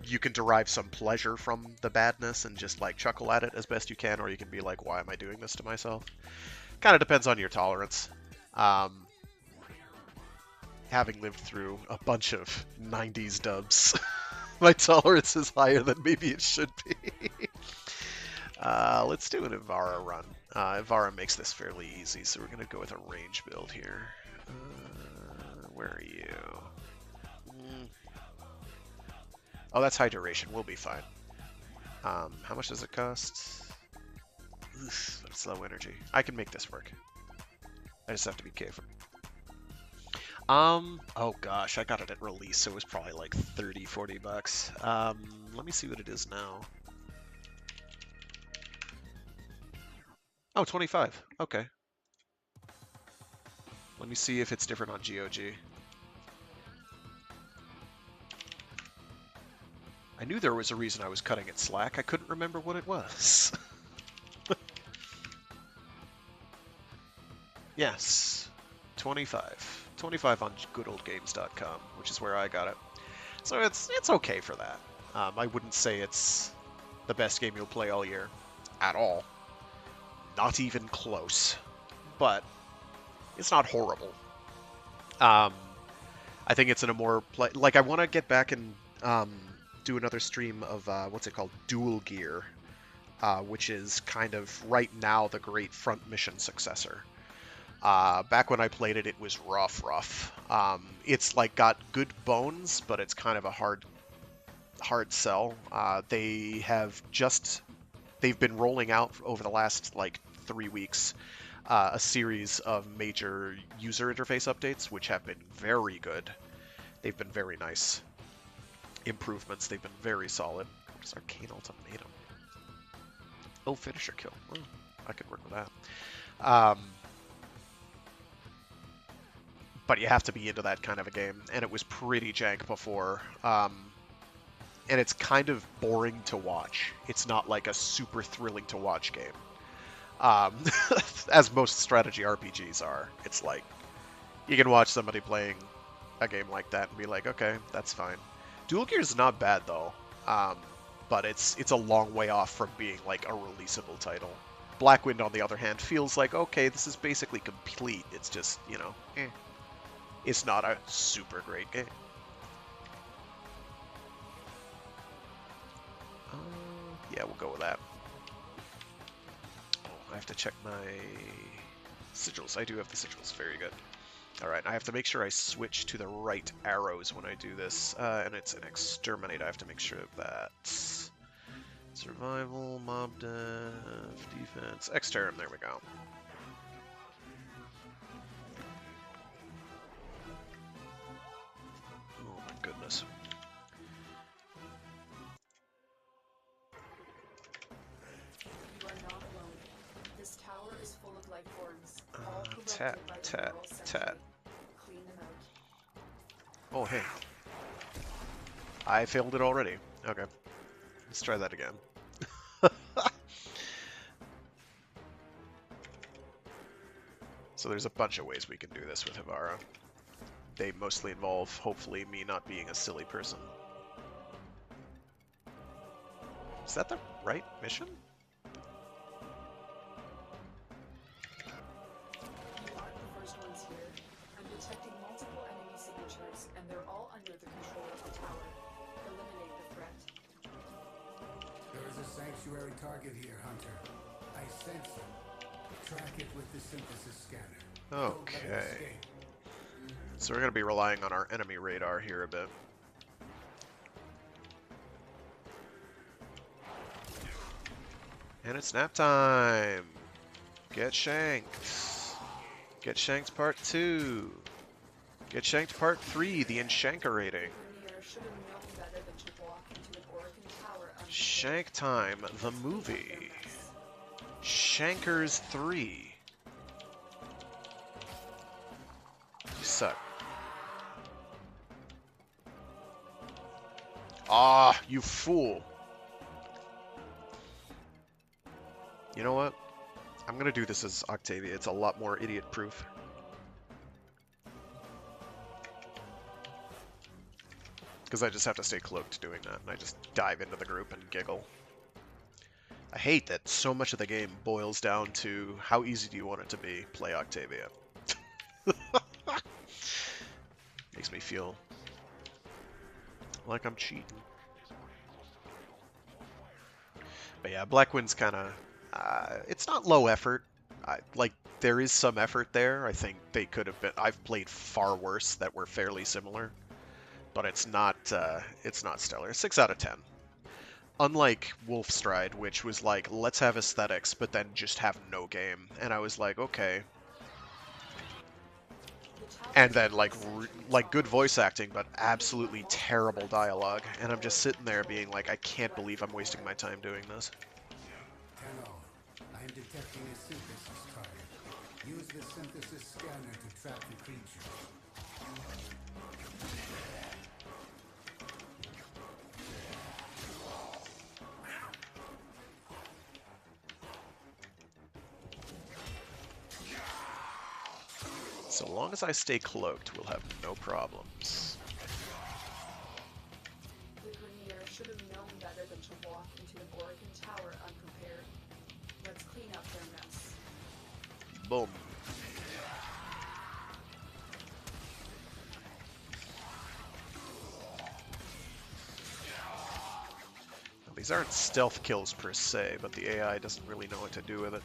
You can derive some pleasure from the badness and just like chuckle at it as best you can, or you can be like, why am I doing this to myself? Kind of depends on your tolerance. Having lived through a bunch of 90s dubs, my tolerance is higher than maybe it should be. Let's do an Ivara run. Ivara makes this fairly easy, so we're going to go with a range build here. Where are you? Oh, that's high duration. We'll be fine. How much does it cost? Oof, that's low energy. I can make this work. I just have to be careful. Oh gosh, I got it at release, so it was probably like 30, 40 bucks. Let me see what it is now. Oh, 25. Okay. Let me see if it's different on GOG. I knew there was a reason I was cutting it slack. I couldn't remember what it was. Yes, 25. 25 on goodoldgames.com, which is where I got it. So it's okay for that. I wouldn't say it's the best game you'll play all year. At all. Not even close. But it's not horrible. I think it's in a more... I want to get back and do another stream of, what's it called? Dual Gear. Which is kind of, right now, the great front mission successor. Back when I played it, it was rough. It's like got good bones, but it's kind of a hard sell. They've been rolling out over the last like 3 weeks a series of major user interface updates, which have been very good. They've been very nice improvements. They've been very solid. What does Arcane Ultimatum? Oh, finisher kill. Oh, I could work with that. but you have to be into that kind of a game, and it was pretty jank before. And it's kind of boring to watch. It's not like a super thrilling to watch game. As most strategy RPGs are. It's like, you can watch somebody playing a game like that and be like, okay, that's fine. Dual Gear is not bad though, but it's a long way off from being like a releasable title. Blackwind, on the other hand, feels like, okay, this is basically complete. It's just, you know, it's not a super great game. Yeah, we'll go with that. Oh, I have to check my sigils. I do have the sigils. Very good. Alright, I have to make sure I switch to the right arrows when I do this. And it's an exterminate. I have to make sure of that. Survival, mob def, defense, exterm. There we go. Oh my goodness. You are not alone. This tower is full of life forms, all corrupted Tat, by the tat, neural sentry. tat. Clean them out. Oh, hey. I failed it already. Okay. Let's try that again. So there's a bunch of ways we can do this with Hivara. They mostly involve, hopefully, me not being a silly person. Is that the right mission? You aren't the first ones here. I'm detecting multiple enemy signatures, and they're all under the control of the tower. Eliminate the threat. There is a sanctuary target here, Hunter. I sense it. Track it with the synthesis scanner. Don't let it Okay. escape. So we're going to be relying on our enemy radar here a bit. And it's nap time! Get shanked! Get shanked part 2! Get shanked part 3, the Enshankerating. Grenier should have known better than to walk into an Oracle tower unprepared. Shank Time, the movie. Shankers 3. You suck. Ah, you fool. You know what? I'm gonna do this as Octavia. It's a lot more idiot-proof. Because I just have to stay cloaked doing that, and I just dive into the group and giggle. I hate that so much of the game boils down to how easy do you want it to be? Play Octavia. Makes me feel like I'm cheating. But yeah, Blackwind's kind of... it's not low effort. Like, there is some effort there. I think they could have been... I've played far worse that were fairly similar. But it's not stellar. 6 out of 10. Unlike Wolfstride, which was like, let's have aesthetics, but then just have no game. And I was like, okay. And then, like good voice acting, but absolutely terrible dialogue. And I'm just sitting there being like, I can't believe I'm wasting my time doing this. Tenno, I am detecting a synthesis target. Use the synthesis scanner to track the creature. So long as I stay cloaked, we'll have no problems. The Grenier should have known better than to walk into an Oracle tower unprepared. Let's clean up their mess. Boom. Now, these aren't stealth kills per se, but the AI doesn't really know what to do with it.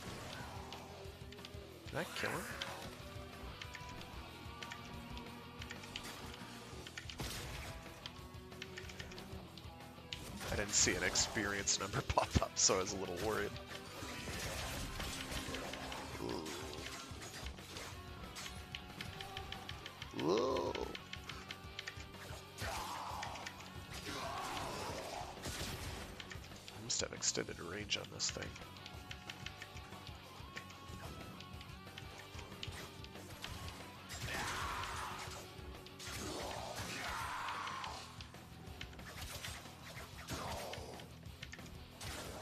Did I kill him? I didn't see an experience number pop up, so I was a little worried. Ooh. Ooh. I must have extended range on this thing.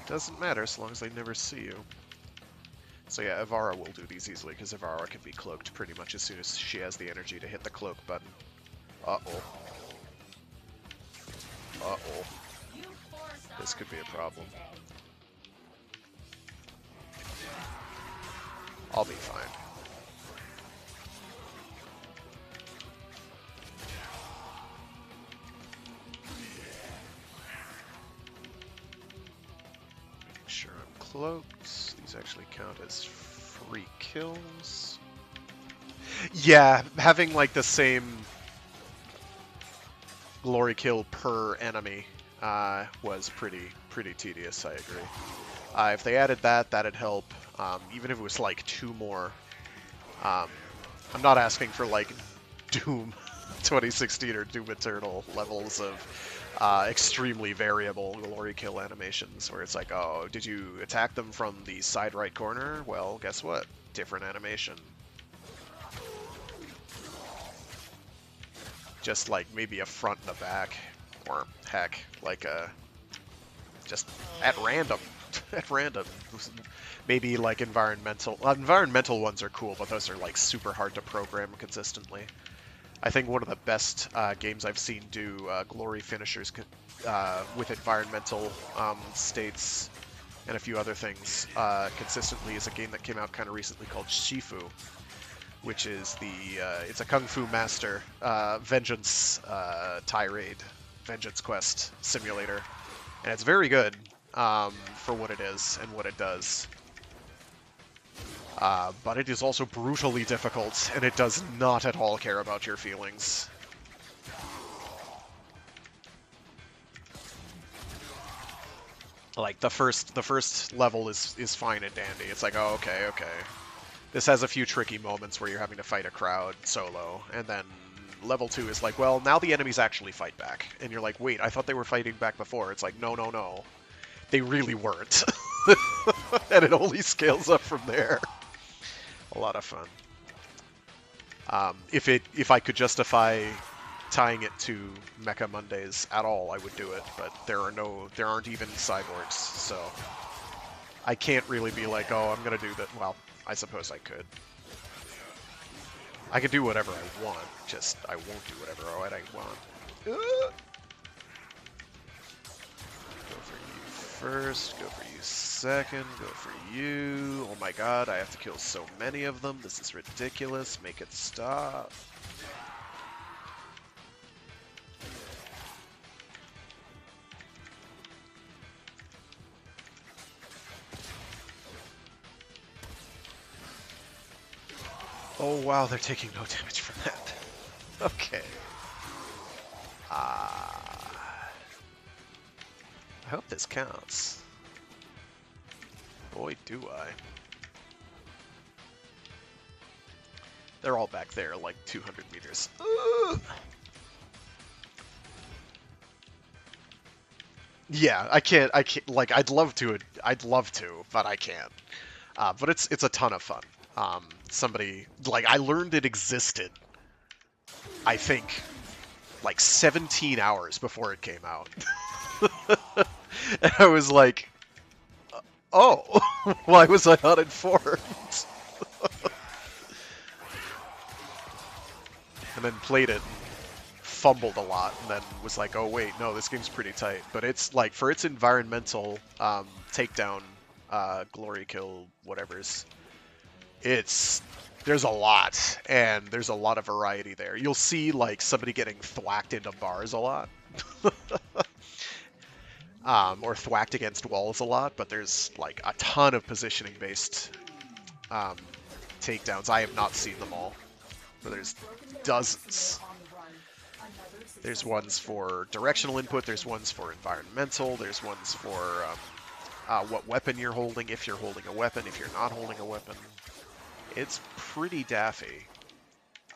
Doesn't matter as long as they never see you. So yeah, Ivara will do these easily, because Ivara can be cloaked pretty much as soon as she has the energy to hit the cloak button. Uh-oh. Uh-oh. This could be a problem. I'll be fine. Making sure I'm cloaked. These actually count as free kills. Yeah, having like the same glory kill per enemy was pretty tedious, I agree. If they added that, that'd help. Even if it was like 2 more. I'm not asking for like Doom 2016 or Doom Eternal levels of extremely variable glory kill animations, where it's like, oh, did you attack them from the side right corner? Well, guess what? Different animation. Just like maybe a front and a back, or heck, like a just at random, at random. Maybe like environmental. Environmental ones are cool, but those are like super hard to program consistently. I think one of the best games I've seen do glory finishers with environmental states and a few other things consistently is a game that came out kind of recently called Shifu, which is it's a Kung Fu Master Vengeance Tirade, Vengeance Quest simulator. And it's very good for what it is and what it does. But it is also brutally difficult, and it does not at all care about your feelings. Like, the first level is fine and dandy. It's like, oh, okay. This has a few tricky moments where you're having to fight a crowd solo, and then level 2 is like, well, now the enemies actually fight back. And you're like, wait, I thought they were fighting back before. It's like, no. They really weren't. And it only scales up from there. A lot of fun. If I could justify tying it to Mecha Mondays at all, I would do it, but there aren't even cyborgs, so I can't really be like, oh, I'm gonna do that. Well, I suppose I could. I could do whatever I want, just I won't do whatever I want. Go for you first, go for you second, go for you. Oh my god, I have to kill so many of them. This is ridiculous. Make it stop. Oh wow, they're taking no damage from that. Okay. I hope this counts. Boy, do I. They're all back there, like 200 meters. Yeah, I can't, like, I'd love to, but I can't. But it's a ton of fun. Somebody, like, I learned it existed, I think, like 17 hours before it came out. And I was like, oh, why was I uninformed? And then played it, and fumbled a lot, and then was like, oh wait, no, this game's pretty tight. But it's like, for its environmental takedown, glory kill, whatever's, there's a lot, and there's a lot of variety there. You'll see like somebody getting thwacked into bars a lot. Or thwacked against walls a lot, but there's like a ton of positioning based takedowns. I have not seen them all, but there's dozens. There's ones for directional input, there's ones for environmental, there's ones for what weapon you're holding, if you're holding a weapon, if you're not holding a weapon. It's pretty daffy.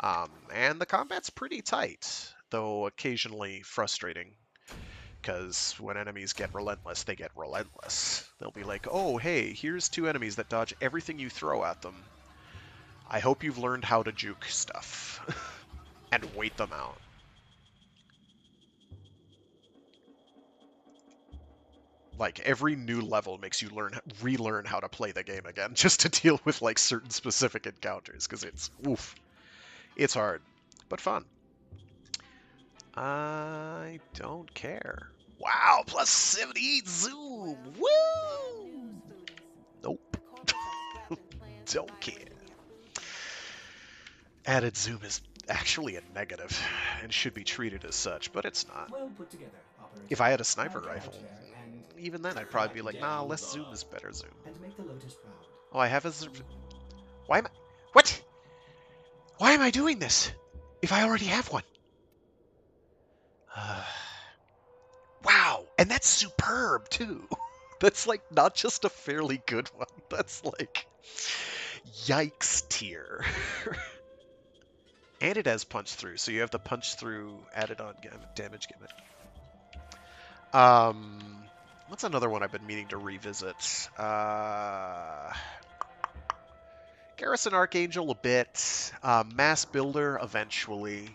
And the combat's pretty tight, though occasionally frustrating. Because when enemies get relentless, they get relentless. They'll be like, oh, hey, here's 2 enemies that dodge everything you throw at them. I hope you've learned how to juke stuff. And wait them out. Like every new level makes you relearn how to play the game again, just to deal with like certain specific encounters, because it's oof, it's hard, but fun. I don't care. Wow, plus 78 zoom. Woo! Nope. Don't care. Added zoom is actually a negative and should be treated as such, but it's not. Well put together, operator. If I had a sniper Now get rifle, out there and even then I'd probably be like, nah, less zoom is better zoom. and make the Lotus proud. Oh, I have a zoom. Why am I... What? Why am I doing this? If I already have one. Wow, and that's superb too. That's like not just a fairly good one. That's like yikes tier. And it has punch through, so you have the punch through added on damage gimmick. What's another one I've been meaning to revisit? Garrison Archangel a bit. Mass Builder eventually.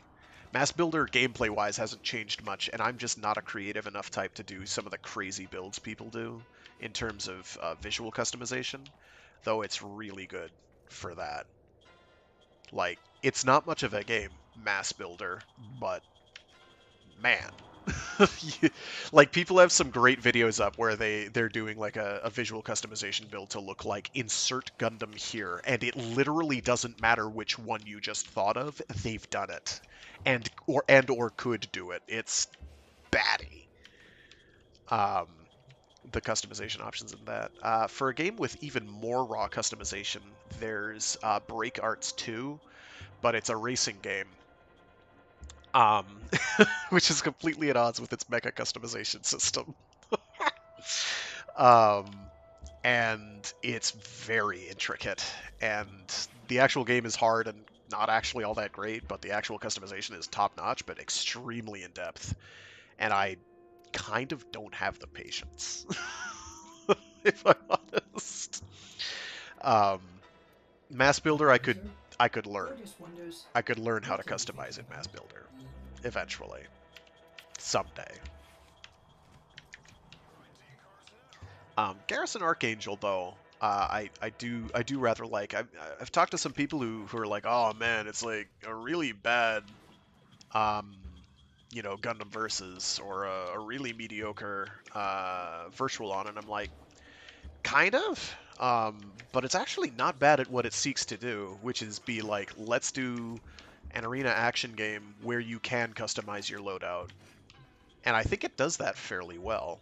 Mass Builder gameplay-wise hasn't changed much, and I'm just not a creative enough type to do some of the crazy builds people do in terms of visual customization, though it's really good for that. Like, it's not much of a game, Mass Builder, but man. Like, people have some great videos up where they're doing like a visual customization build to look like insert Gundam here, and it literally doesn't matter which one you just thought of, they've done it. And or could do it. It's batty. The customization options in that. For a game with even more raw customization, there's Break Arts 2, but it's a racing game. Which is completely at odds with its mecha customization system. And it's very intricate, and the actual game is hard and not actually all that great, but the actual customization is top-notch, but extremely in-depth, and I kind of don't have the patience, if I'm honest. Mass Builder, I could learn. I could learn how to customize in Mass Builder, eventually, someday. Garrison Archangel, though, I do rather like. I've talked to some people who are like, oh man, it's like a really bad, you know, Gundam Versus or a really mediocre Virtual On, and I'm like, kind of, but it's actually not bad at what it seeks to do, which is be like, let's do an arena action game where you can customize your loadout, and I think it does that fairly well.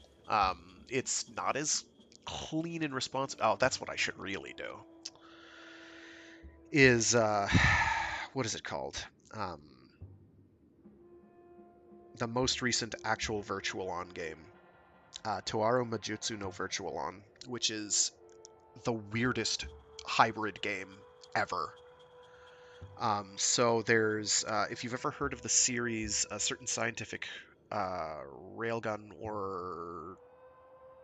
It's not as clean and responsive. Oh, that's what I should really do. Is what is it called? The most recent actual Virtual On game, Toaru Majutsu no Virtual On, which is the weirdest hybrid game ever. So there's, if you've ever heard of the series, a certain scientific railgun or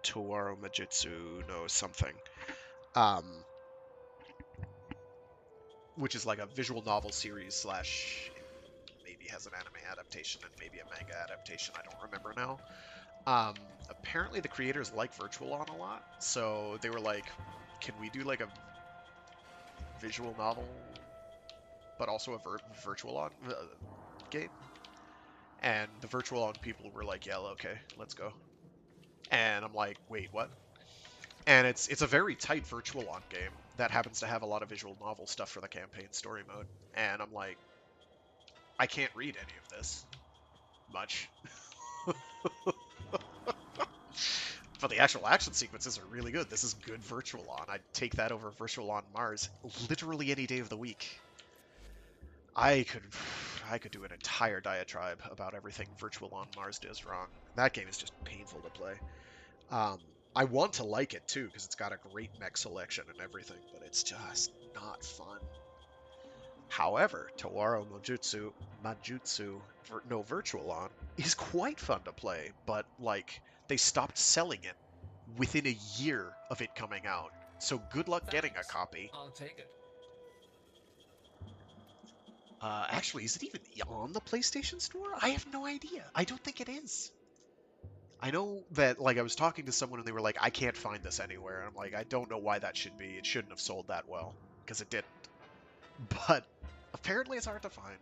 Toaru Majutsu no something, which is like a visual novel series slash maybe has an anime adaptation and maybe a manga adaptation, I don't remember now. Apparently the creators like Virtual On a lot, so they were like, can we do like a visual novel but also a Virtual On game? And the Virtual On people were like, yeah, okay, let's go. And I'm like, wait, what? And it's a very tight Virtual On game that happens to have a lot of visual novel stuff for the campaign story mode. And I'm like, I can't read any of this much. But the actual action sequences are really good. This is good Virtual On. I'd take that over Virtual On Mars literally any day of the week. I could do an entire diatribe about everything Virtual On Mars does wrong. That game is just painful to play. I want to like it too, because it's got a great mech selection and everything, but it's just not fun. However, Toaru Majutsu no Virtual On is quite fun to play, but like they stopped selling it within a year of it coming out. So good luck getting a copy. I'll take it. Actually, is it even on the PlayStation Store? I have no idea. I don't think it is. I know that, like, I was talking to someone and they were like, I can't find this anywhere. I'm like, I don't know why that should be. It shouldn't have sold that well, because it didn't. But apparently it's hard to find,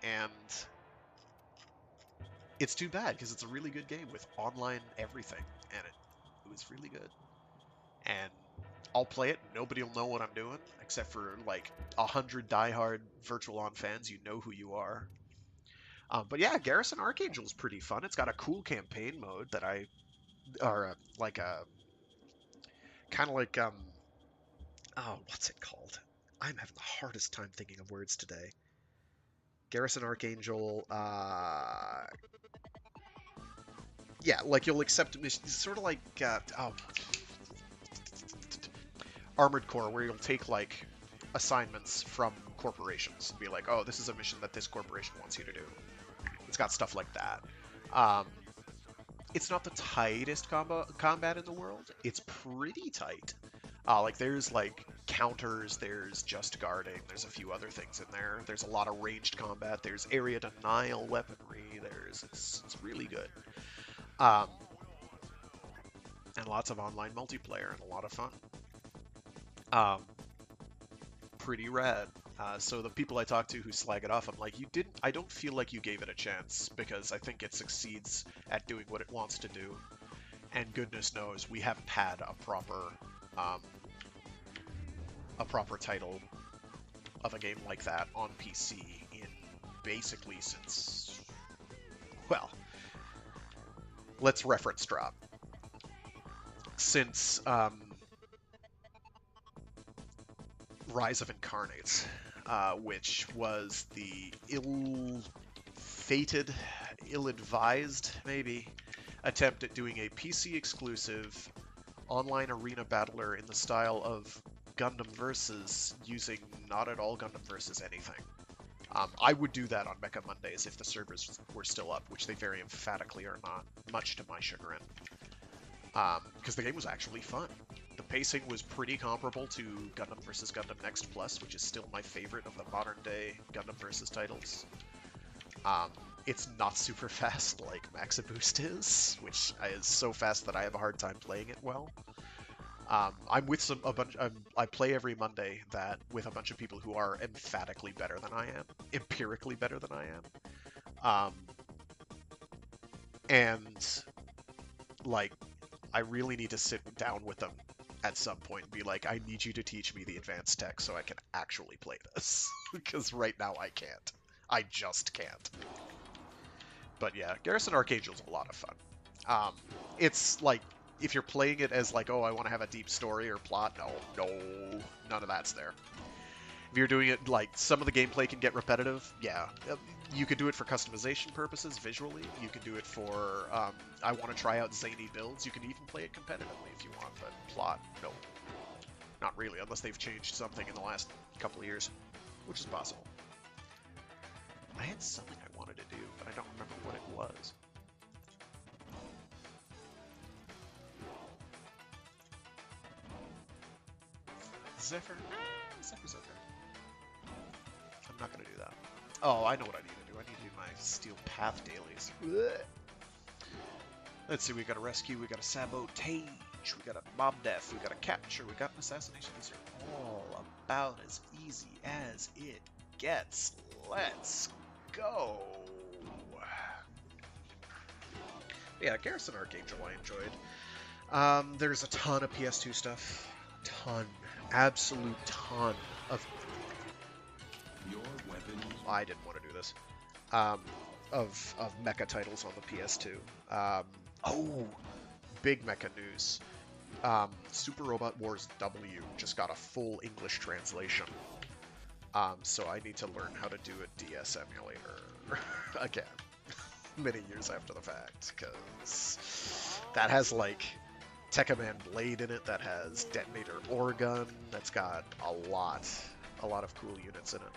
and it's too bad, because it's a really good game with online everything, and it was really good. And I'll play it, nobody will know what I'm doing, except for, like, 100 diehard Virtual On fans. You know who you are. But yeah, Garrison Archangel is pretty fun. It's got a cool campaign mode that like a kind of like oh, what's it called? I'm having the hardest time thinking of words today. Garrison Archangel, yeah, like you'll accept missions, sort of like Armored Core, where you'll take like assignments from corporations and be like, oh, this is a mission that this corporation wants you to do. It's got stuff like that. It's not the tightest combat in the world. It's pretty tight. Like there's like counters, there's just guarding, there's a few other things in there. There's a lot of ranged combat. There's area denial weaponry. It's really good. And lots of online multiplayer and a lot of fun. Pretty rad. So the people I talk to who slag it off, I'm like, I don't feel like you gave it a chance, because I think it succeeds at doing what it wants to do. And goodness knows, we haven't had a proper title of a game like that on PC in basically since, well, let's reference drop. Since Rise of Incarnates, which was the ill-fated, ill-advised, maybe, attempt at doing a PC-exclusive online arena battler in the style of Gundam Versus, using not at all Gundam Versus anything. I would do that on Mecha Mondays if the servers were still up, which they very emphatically are not, much to my chagrin. Because the game was actually fun. The pacing was pretty comparable to Gundam vs. Gundam Next Plus, which is still my favorite of the modern-day Gundam vs. titles. It's not super fast like Max Boost is, which is so fast that I have a hard time playing it well. I'm with I play every Monday that with a bunch of people who are emphatically better than I am, empirically better than I am, and like I really need to sit down with them at some point and be like, I need you to teach me the advanced tech so I can actually play this, because right now I can't. I just can't. But yeah, Garrison Archangel's a lot of fun. It's like, if you're playing it as like, oh, I want to have a deep story or plot, no, none of that's there. If you're doing it, like, some of the gameplay can get repetitive, yeah. You could do it for customization purposes, visually. You can do it for, I want to try out zany builds. You can even play it competitively if you want, but plot, no. Not really, unless they've changed something in the last couple of years, which is possible. I had something I wanted to do, but I don't remember what it was. Zephyr? Zephyr's okay. I'm not going to do that. Oh, I know what I need to do. I need to do my Steel Path dailies. Blech. Let's see, we got a rescue, we got a sabotage, we got a mob death, we got a capture, we got an assassination. These are all about as easy as it gets. Let's go! Yeah, Garrison Archangel I enjoyed. There's a ton of PS2 stuff. Ton. Absolute ton of... Your weapon. I didn't want to do this. Of mecha titles on the PS2. Oh! Big mecha news. Super Robot Wars W just got a full English translation. So I need to learn how to do a DS emulator again. Many years after the fact, because that has like Tekkaman Blade in it, that has Detonator Orgun, that's got a lot of cool units in it.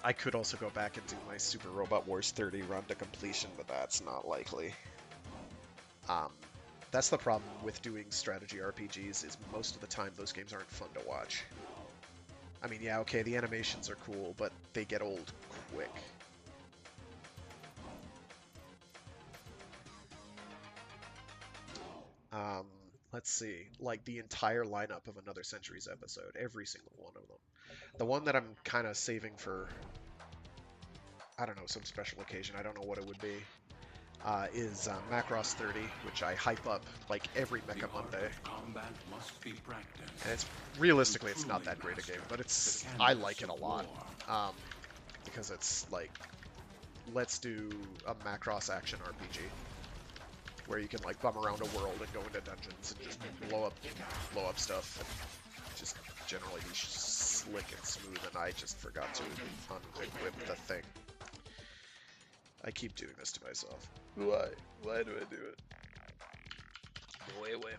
I could also go back and do my Super Robot Wars 30 run to completion, but that's not likely. That's the problem with doing strategy RPGs, is most of the time those games aren't fun to watch. I mean, yeah, okay, the animations are cool, but they get old quick. Let's see, like the entire lineup of Another Centuries episode, every single one of them. The one that I'm kind of saving for, I don't know, some special occasion, I don't know what it would be, is Macross 30, which I hype up like every Mecha Monday. Combat must be practiced. And it's realistically, it's not that great a game, but I like it a lot, because it's like, let's do a Macross action RPG where you can like bum around a world and go into dungeons and just blow up stuff and just generally be slick and smooth. And I just forgot to unequip the thing. I keep doing this to myself. Why? Why do I do it? Go away.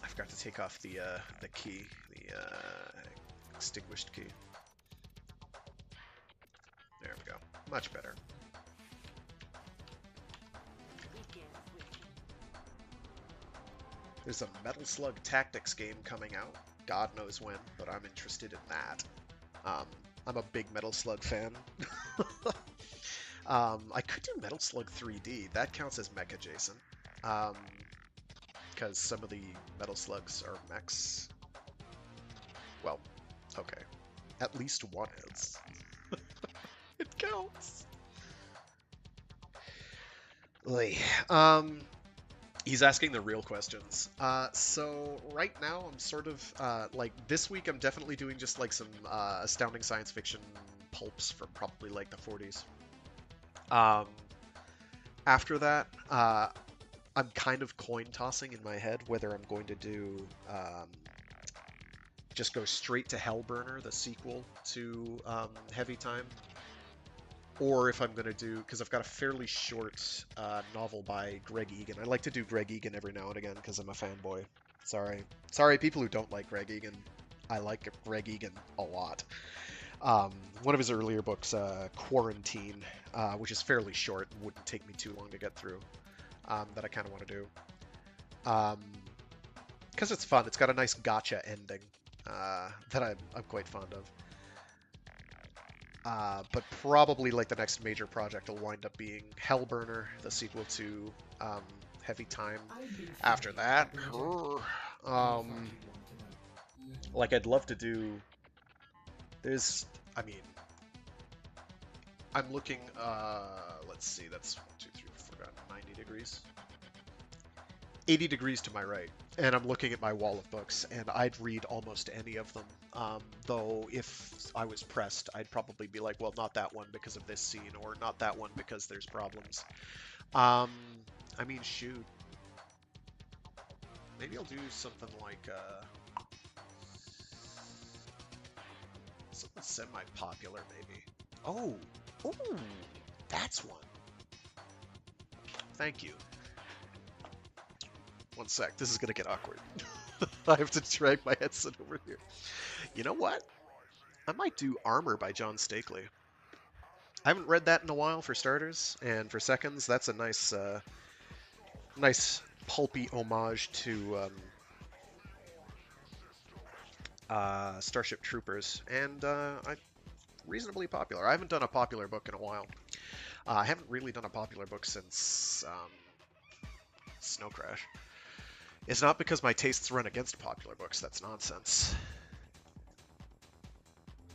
I forgot to take off the key, the extinguished key. There we go. Much better. There's a Metal Slug Tactics game coming out. God knows when, but I'm interested in that. I'm a big Metal Slug fan. I could do Metal Slug 3D. That counts as mech adjacent. Because some of the Metal Slugs are mechs. Well, okay. At least one is. It counts. He's asking the real questions. So right now I'm sort of like this week I'm definitely doing just like some astounding science fiction pulps from probably like the 40s. After that, I'm kind of coin tossing in my head whether I'm going to do just go straight to Hellburner, the sequel to Heavy Time. Or if I'm going to do, because I've got a fairly short novel by Greg Egan. I like to do Greg Egan every now and again because I'm a fanboy. Sorry, people who don't like Greg Egan. I like Greg Egan a lot. One of his earlier books, Quarantine, which is fairly short, wouldn't take me too long to get through, that I kind of want to do. Because it's fun. It's got a nice gotcha ending that I'm quite fond of. But probably like the next major project will wind up being Hellburner, the sequel to Heavy Time. After that, like I'd love to do. I'm looking. Let's see. That's 1, 2, 3, 4, 90 degrees. 80 degrees to my right, and I'm looking at my wall of books, and I'd read almost any of them. Though if I was pressed, I'd probably be like, well, not that one because of this scene, or not that one because there's problems. I mean, shoot. Maybe I'll do something like something semi-popular, maybe. Oh, that's one. Thank you. One sec, this is gonna get awkward. I have to drag my headset over here. You know what? I might do Armor by John Stakely. I haven't read that in a while, for starters, and for seconds, that's a nice, nice pulpy homage to Starship Troopers, and reasonably popular. I haven't done a popular book in a while. I haven't really done a popular book since Snow Crash. It's not because my tastes run against popular books, that's nonsense.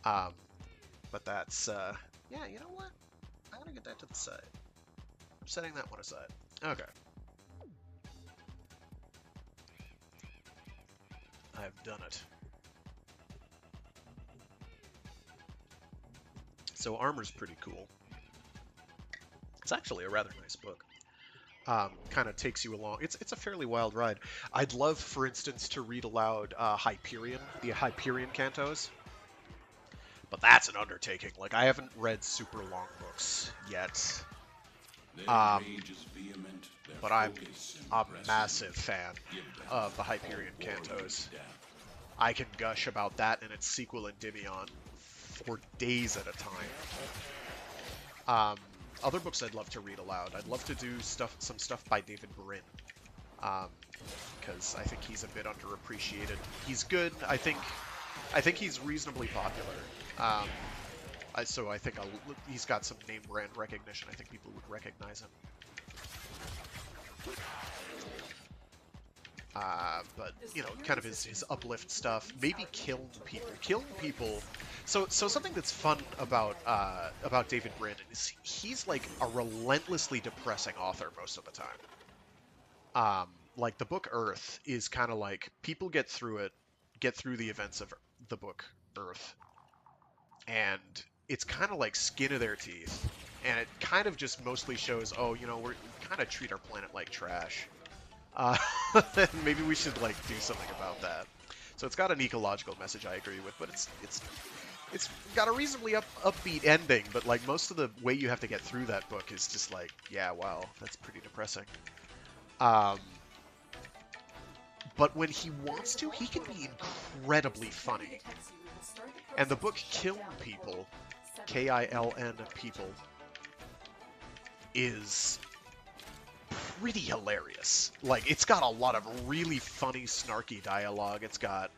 But that's, yeah, you know what? I'm gonna get that to the side. I'm setting that one aside. Okay. I've done it. So Armor's pretty cool. It's actually a rather nice book. Kind of takes you along. It's a fairly wild ride. I'd love, for instance, to read aloud Hyperion, the Hyperion Cantos. But that's an undertaking. Like, I haven't read super long books yet. But I'm a massive fan of the Hyperion Cantos. I can gush about that and its sequel, Endymion, for days at a time. Other books I'd love to read aloud. I'd love to do some stuff by David Brin, because I think he's a bit underappreciated. He's good. I think he's reasonably popular. So I think he's got some name brand recognition. I think people would recognize him. But you know, kind of his uplift stuff. Maybe killing people. Killing people. So something that's fun about David Brandon is he's like a relentlessly depressing author most of the time. Like the book Earth is kind of like people get through the events of the book Earth, and it's kind of like skin of their teeth, and it kind of just mostly shows, oh, you know, we kind of treat our planet like trash. Maybe we should like do something about that. So it's got an ecological message I agree with, but it's got a reasonably upbeat ending. But like most of the way you have to get through that book is just like, yeah, wow, that's pretty depressing. But when he wants to, he can be incredibly funny. And the book Kiln People, K-I-L-N People, is pretty hilarious. Like, it's got a lot of really funny, snarky dialogue. It's got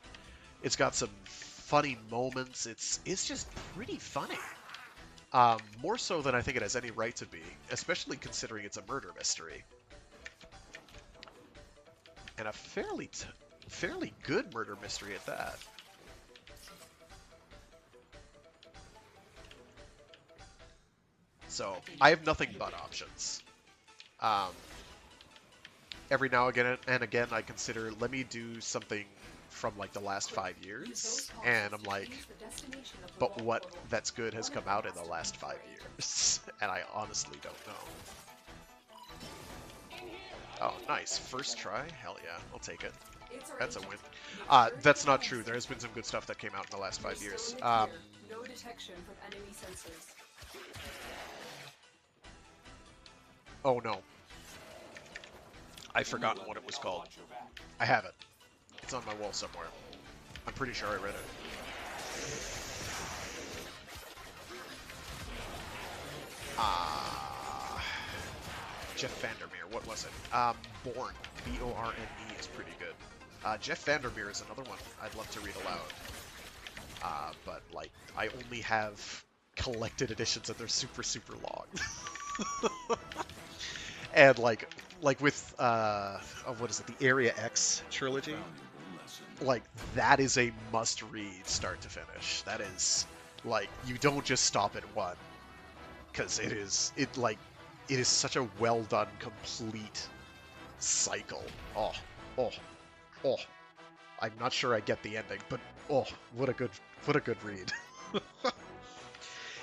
some funny moments. It's just pretty funny. More so than I think it has any right to be, especially considering it's a murder mystery. And a fairly good murder mystery at that. So, I have nothing but options. Every now and again, I consider, let me do something from like the last 5 years, and I'm like, but what that's good has come out in the last 5 years, and I honestly don't know. Oh, nice. First try? Hell yeah, I'll take it. That's a win. That's not true. There has been some good stuff that came out in the last 5 years. No detection from enemy sensors. Oh no. I've forgotten what it was called. I have it. It's on my wall somewhere. I'm pretty sure I read it. Jeff Vandermeer, what was it? Born, B-O-R-N-E is pretty good. Jeff Vandermeer is another one I'd love to read aloud. But, like, I only have collected editions and they're super, super long. And, like with, what is it, the Area X trilogy? Like, that is a must-read start to finish. That is, like, you don't just stop at one. Because it is such a well-done, complete cycle. Oh. I'm not sure I get the ending, but oh, what a good read.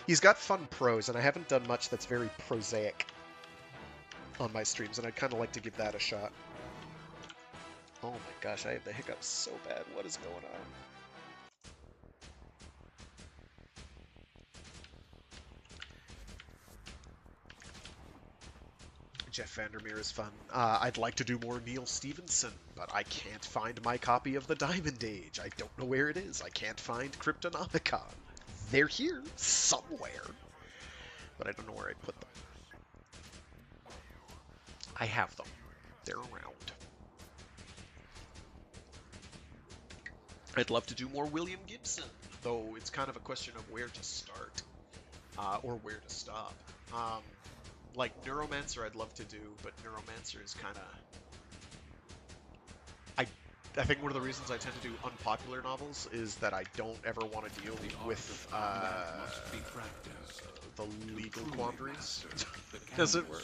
He's got fun prose, and I haven't done much that's very prosaic on my streams, and I'd kind of like to give that a shot. Oh my gosh, I have the hiccups so bad. What is going on? Jeff Vandermeer is fun. I'd like to do more Neil Stephenson, but I can't find my copy of the Diamond Age. I don't know where it is. I can't find Cryptonomicon. They're here, somewhere. But I don't know where I put them. I have them. They're around. I'd love to do more William Gibson, though it's kind of a question of where to start, or where to stop. Like Neuromancer I'd love to do, but Neuromancer is kind of... I think one of the reasons I tend to do unpopular novels is that I don't ever want to deal with the legal quandaries, as it were.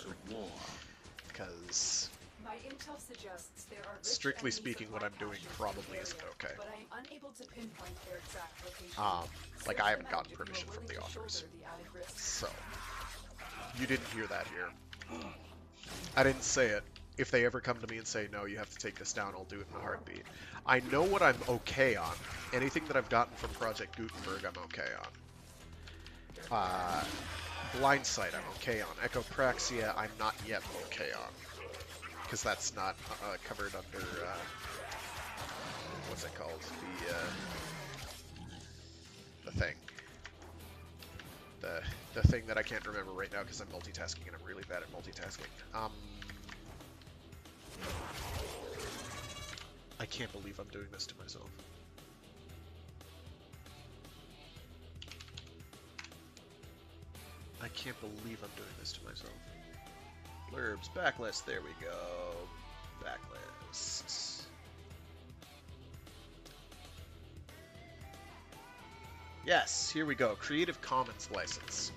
Because, My intel suggests there are strictly speaking, what I'm doing probably isn't okay. but I am unable to pinpoint their exact location. Like I haven't gotten permission from the authors. So, you didn't hear that here. I didn't say it. If they ever come to me and say, no, you have to take this down, I'll do it in a heartbeat. I know what I'm okay on. Anything that I've gotten from Project Gutenberg, I'm okay on. Blindsight, I'm okay on. Echopraxia, I'm not yet okay on. Because that's not covered under, what's it called? The thing. The thing that I can't remember right now because I'm multitasking and I'm really bad at multitasking. I can't believe I'm doing this to myself. I can't believe I'm doing this to myself. Blurbs, backlist, there we go. Backlist. Yes, here we go. Creative Commons license.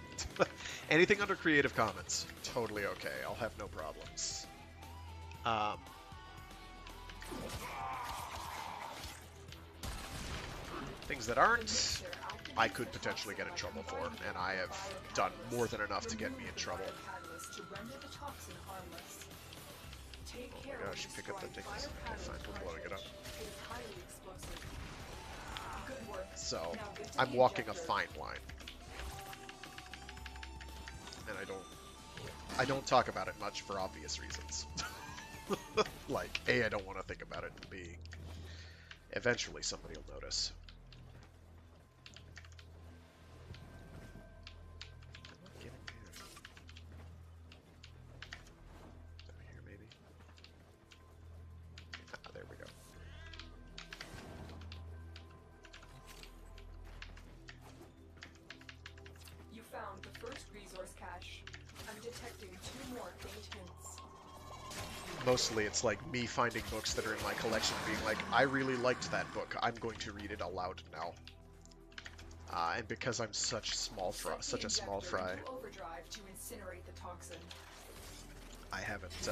Anything under Creative Commons, totally okay. I'll have no problems. Things that aren't, I could potentially get in trouble for, and I have done more than enough to get me in trouble. Oh my gosh, pick up the things. Okay, fine, we're blowing it up. So, I'm walking a fine line. And I don't talk about it much for obvious reasons. Like, A, I don't want to think about it, and B, eventually somebody will notice. Here, maybe. Ah, there we go. You found the first resource cache. I'm detecting 2 more faint hints. Mostly it's like me finding books that are in my collection being like, I really liked that book, I'm going to read it aloud now. And because I'm such a small fry, Overdrive to incinerate the toxin. I haven't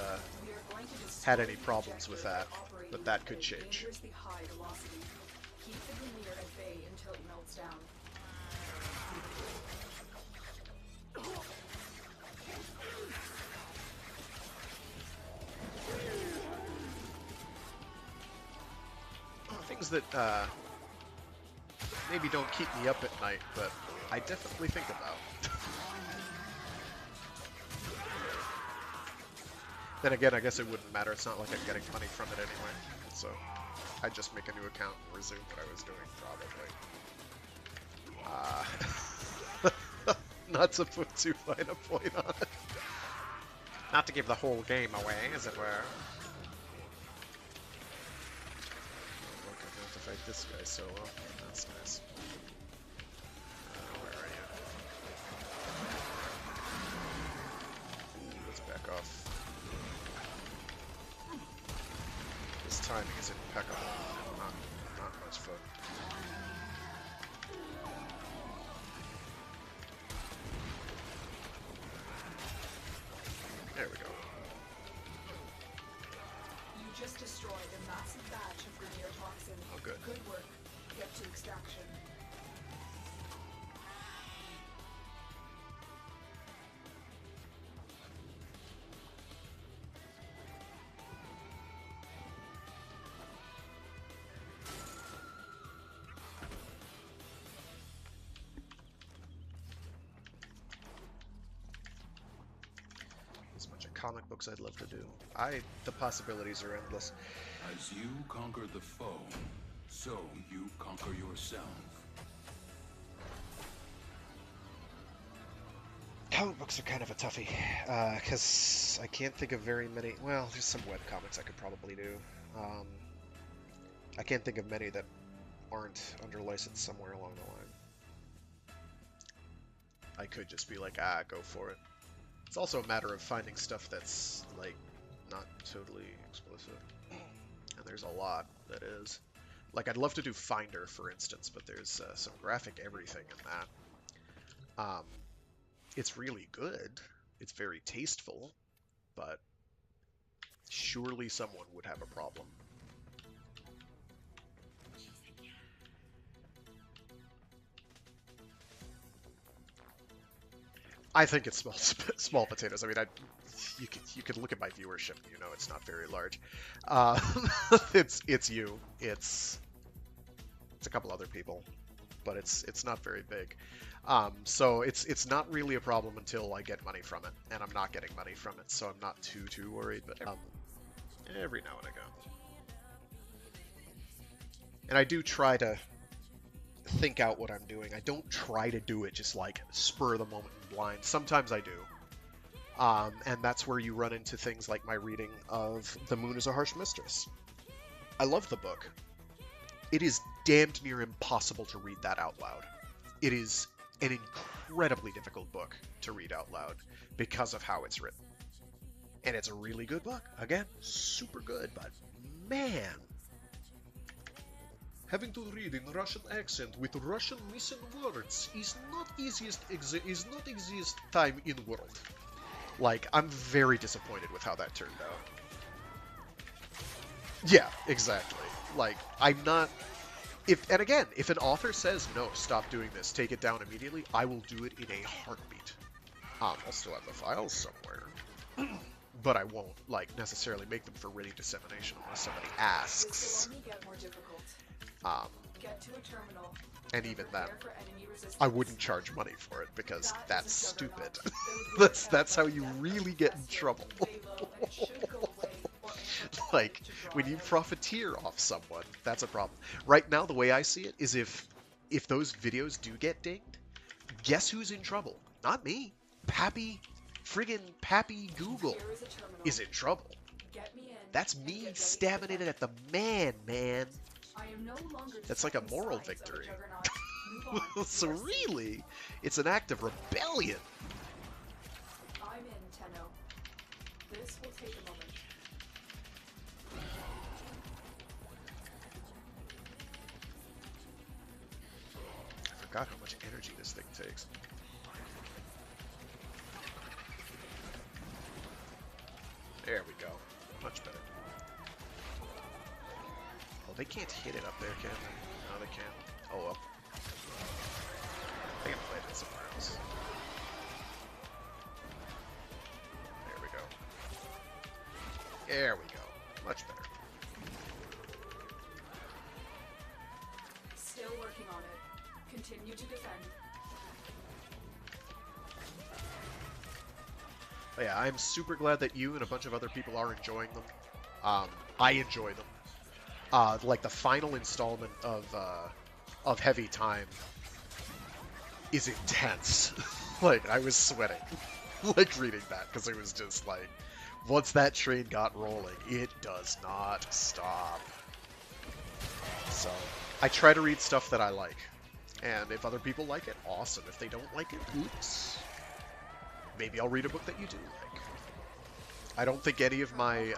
had any problems with that, but that could change. Dangerously high velocity. Keep the meter at bay until it melts down. Things that maybe don't keep me up at night, but I definitely think about. Then again, I guess it wouldn't matter. It's not like I'm getting money from it anyway. So I'd just make a new account and resume what I was doing, probably. Not to put too fine a point on it. Not to give the whole game away, as it were. Look, I'm gonna have to fight this guy solo. That's nice. Where are you? Let's back off. This timing is impeccable. Not much fun. There we go. You just destroyed a massive batch of Grenier toxin. Oh, good. Good work. Get to extraction. Comic books I'd love to do. The possibilities are endless. As you conquer the foe, so you conquer yourself. Comic books are kind of a toughie, because I can't think of very many. Well, there's some web comics I could probably do. I can't think of many that aren't under license somewhere along the line. I could just be like, go for it. It's also a matter of finding stuff that's, like, not totally explicit. And there's a lot that is. Like, I'd love to do Finder, for instance, but there's some graphic everything in that. It's really good. It's very tasteful, but surely someone would have a problem. I think it's small potatoes. I mean, you could look at my viewership. You know, it's not very large. It's you. It's a couple other people, but it's not very big. So it's not really a problem until I get money from it, and I'm not getting money from it, so I'm not too worried. But every now and again, and I do try to think out what I'm doing. I don't try to do it just like spur of the moment and blind. Sometimes I do. And that's where you run into things like my reading of The Moon is a Harsh Mistress. I love the book. It is damned near impossible to read that out loud. It is an incredibly difficult book to read out loud because of how it's written. And it's a really good book. Again, super good, but man. Having to read in Russian accent with Russian missing words is not easiest time in world. Like, I'm very disappointed with how that turned out. Yeah, exactly. Like, I'm not... And again, if an author says, no, stop doing this, take it down immediately, I will do it in a heartbeat. I'll still have the files somewhere. But I won't, like, necessarily make them for ready dissemination unless somebody asks. Get to a terminal. And even then, For enemy resistance. I wouldn't charge money for it because that's stupid. that's how you really get in trouble. Like, when you profiteer off someone, that's a problem. Right now, the way I see it is if those videos do get dinged, guess who's in trouble? Not me. Friggin' Pappy Google is in trouble. That's me stabbing it at the man. That's like a moral victory. So really, it's an act of rebellion. I'm in, Tenno. This will take a moment. I forgot how much energy this thing takes. There we go. Much better. Oh, they can't hit it up there, can they? No, they can't. Oh, well. They can play it somewhere else. There we go. There we go. Much better. Still working on it. Continue to defend. But yeah, I'm super glad that you and a bunch of other people are enjoying them. I enjoy them. Like the final installment of Heavy Time is intense. Like, I was sweating, like, reading that, because it was just like, once that train got rolling, it does not stop. So, I try to read stuff that I like, and if other people like it, awesome. If they don't like it, oops. Maybe I'll read a book that you do like. I don't think any of my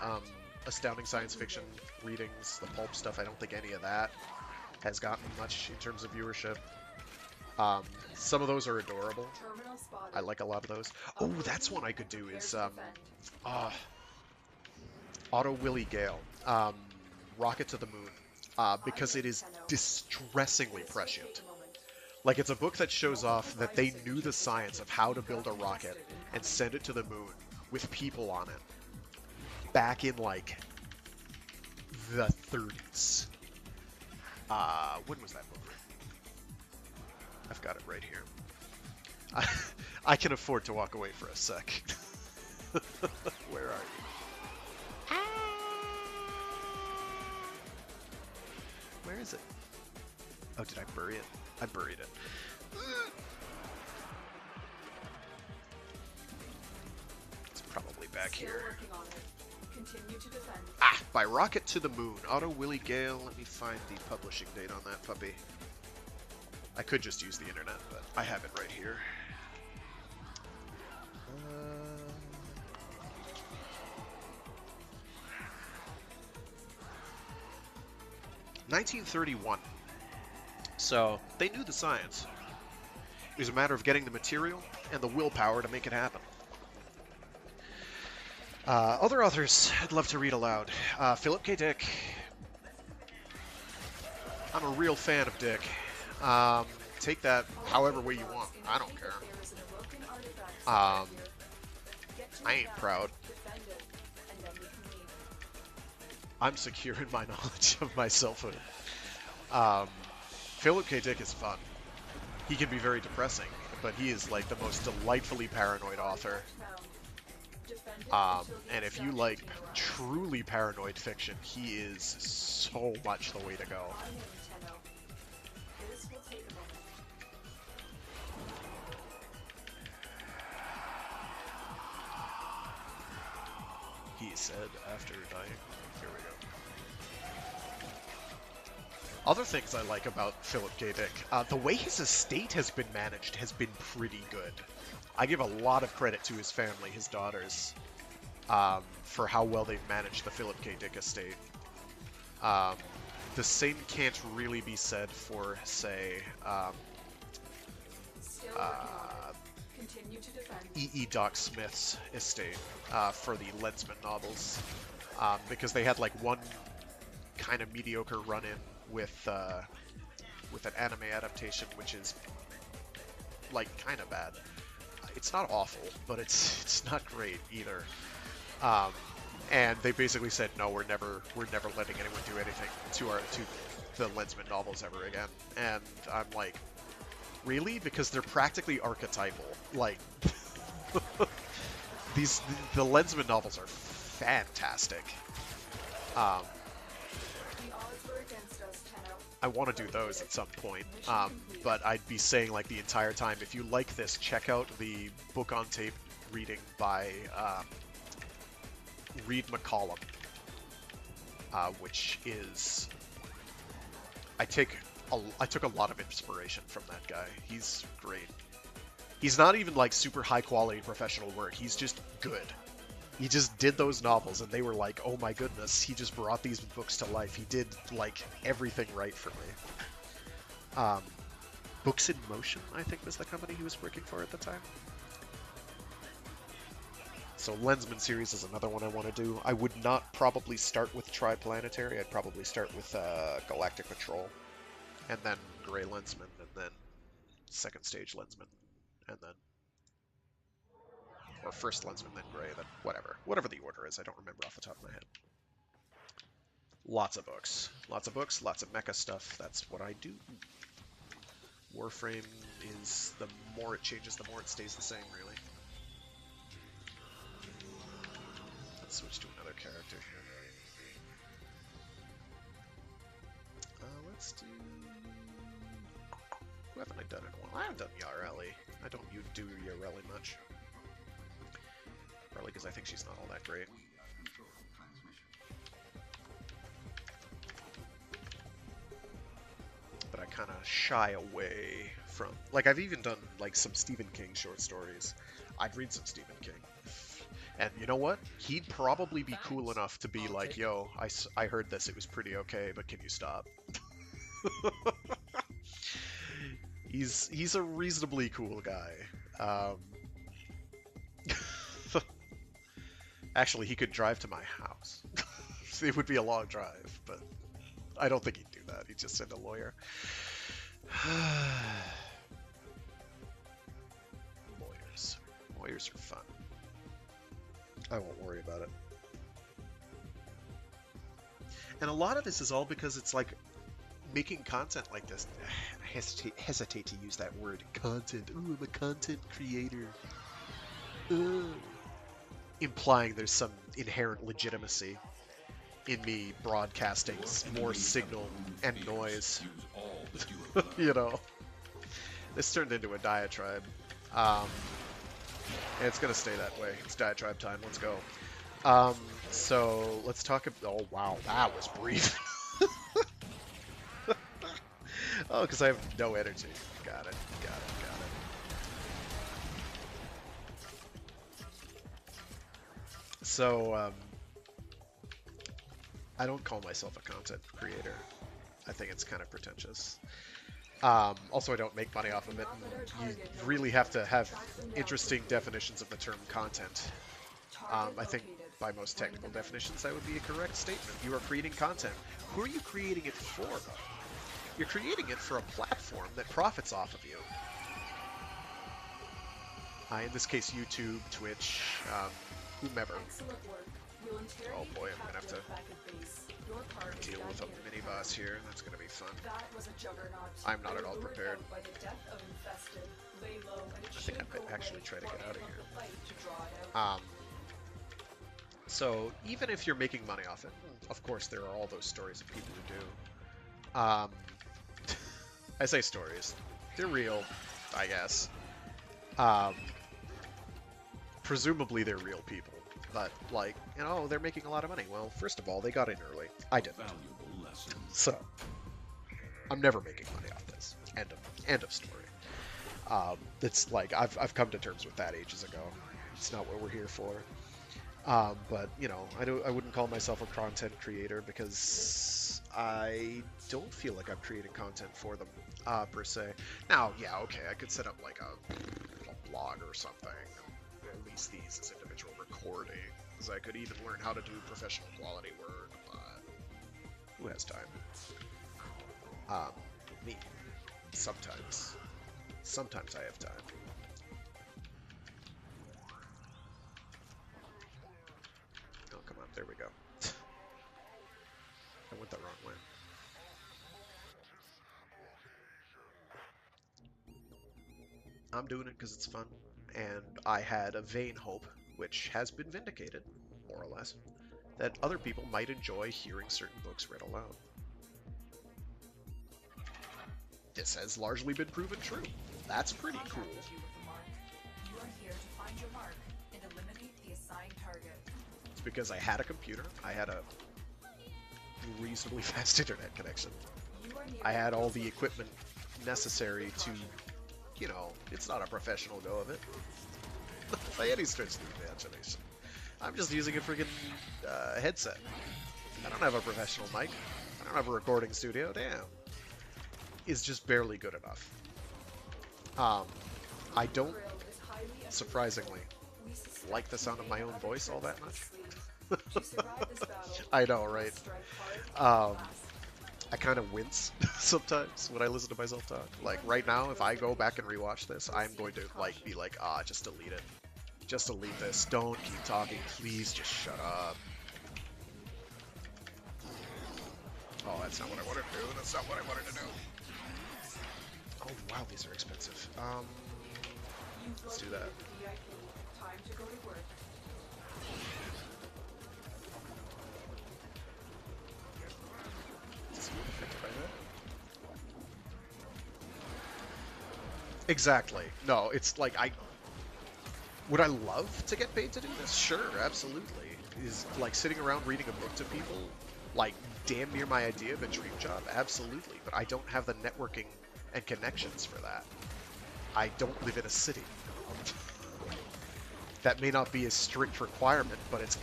astounding science fiction readings, the pulp stuff, I don't think any of that has gotten much in terms of viewership. Some of those are adorable. I like a lot of those. Oh, that's one I could do is Otto Willie Gale, Rocket to the Moon, because it is distressingly prescient. Like, it's a book that shows off that they knew the science of how to build a rocket and send it to the moon with people on it back in, like, the 30s. When was that book? I've got it right here. I can afford to walk away for a sec. Where are you? Where is it? Oh, did I bury it? I buried it. It's probably back here. Ah! By Rocket to the Moon. Otto Willie Gale. Let me find the publishing date on that puppy. I could just use the internet, but I have it right here. 1931. So, they knew the science. It was a matter of getting the material and the willpower to make it happen. Other authors I'd love to read aloud. Philip K. Dick. I'm a real fan of Dick. Take that however way you want. I don't care. I ain't proud. I'm secure in my knowledge of my selfhood. Philip K. Dick is fun. He can be very depressing, but he is like the most delightfully paranoid author. And if you like truly paranoid fiction, he is so much the way to go. He said after dying. Here we go. Other things I like about Philip K. Dick, the way his estate has been managed has been pretty good. I give a lot of credit to his family, his daughters, for how well they've managed the Philip K. Dick estate. The same can't really be said for, say, E.E. Doc Smith's estate for the Lensman novels, because they had like one kind of mediocre run-in with an anime adaptation, which is like kind of bad. It's not awful, but it's not great either. And they basically said, no, we're never letting anyone do anything to the Lensman novels ever again. And I'm like, really? Because they're practically archetypal. Like, the Lensman novels are fantastic. I want to do those at some point, but I'd be saying like the entire time, if you like this, check out the book on tape reading by Reed McCollum, which is I took a lot of inspiration from that guy. He's great. He's not even like super high quality professional work. He's just good. He just did those novels, and they were like, oh my goodness, he just brought these books to life. He did, like, everything right for me. Books in Motion, I think, was the company he was working for at the time. So Lensman series is another one I want to do. I would not probably start with Triplanetary. I'd probably start with Galactic Patrol, and then Grey Lensman, and then Second Stage Lensman, and then... or first Lensman, then Grey, then whatever. Whatever the order is, I don't remember off the top of my head. Lots of books. Lots of books, lots of mecha stuff. That's what I do. Warframe is, the more it changes, the more it stays the same, really. Let's switch to another character here. Let's do... who haven't I done in a while? I haven't done Yareli. I don't do Yareli much. Probably because I think she's not all that great. But I kind of shy away from... like, I've even done, like, some Stephen King short stories. I'd read some Stephen King. And you know what? He'd probably be cool enough to be like, yo, I heard this, it was pretty okay, but can you stop? He's a reasonably cool guy. Actually, he could drive to my house. It would be a long drive, but I don't think he'd do that. He'd just send a lawyer. Lawyers are fun. I won't worry about it. And a lot of this is all because it's like making content like this. I hesitate to use that word, content. Ooh, I'm a content creator. Implying there's some inherent legitimacy in me broadcasting more signal and noise. You know, this turned into a diatribe, and it's gonna stay that way. It's diatribe time. Let's go. So let's talk about. Oh wow, that was brief. Oh, because I have no energy. Got it. So, I don't call myself a content creator. I think it's kind of pretentious. Also, I don't make money off of it. And you really have to have interesting definitions of the term content. I think by most technical definitions, that would be a correct statement. You are creating content. Who are you creating it for? You're creating it for a platform that profits off of you. In this case, YouTube, Twitch, whomever. Oh boy, I'm gonna have to deal with a mini boss here. That's gonna be fun. I'm not at all prepared. I think I might actually try to get out of here. So even if you're making money off it, of course there are all those stories of people who do. I say stories. They're real, I guess. Presumably they're real people. But, like, you know, they're making a lot of money. Well, first of all, they got in early. I didn't. So, I'm never making money off this. End of story. It's like I've come to terms with that ages ago. It's not what we're here for. But you know, I wouldn't call myself a content creator because I don't feel like I'm creating content for them per se. Now, yeah, okay, I could set up like a blog or something, and release these as individual recordings. I could even learn how to do professional quality work, but who has time? Me. Sometimes. Sometimes I have time. Oh, come on. There we go. I went the wrong way. I'm doing it because it's fun, and I had a vain hope, which has been vindicated, more or less, that other people might enjoy hearing certain books read aloud. This has largely been proven true. That's pretty cool. You are here to find your mark and eliminate the assigned target. It's because I had a computer. I had a reasonably fast internet connection. I had all the equipment necessary to, you know, it's not a professional go of it. By any stretch of the imagination. I'm just using a friggin' headset. I don't have a professional mic. I don't have a recording studio. Damn. Is just barely good enough. I don't, surprisingly, like the sound of my own voice all that much. I know, right? I kind of wince sometimes when I listen to myself talk. Like right now, if I go back and rewatch this, I'm going to like be like, just delete it. Just delete this. Don't keep talking. Please just shut up. Oh, that's not what I wanted to do. That's not what I wanted to do. Oh, wow, these are expensive. Let's do that. Time to go to work. Exactly. No, it's like would I love to get paid to do this? Sure, absolutely. Is like sitting around reading a book to people like damn near my idea of a dream job? Absolutely. But I don't have the networking and connections for that. I don't live in a city. That may not be a strict requirement, but it's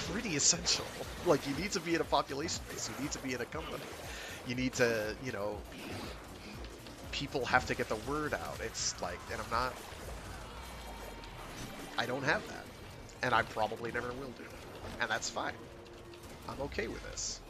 pretty essential. Like, you need to be in a population base, you need to be in a company, you need to, you know, people have to get the word out. It's like, and I don't have that, and I probably never will do, and that's fine. I'm okay with this.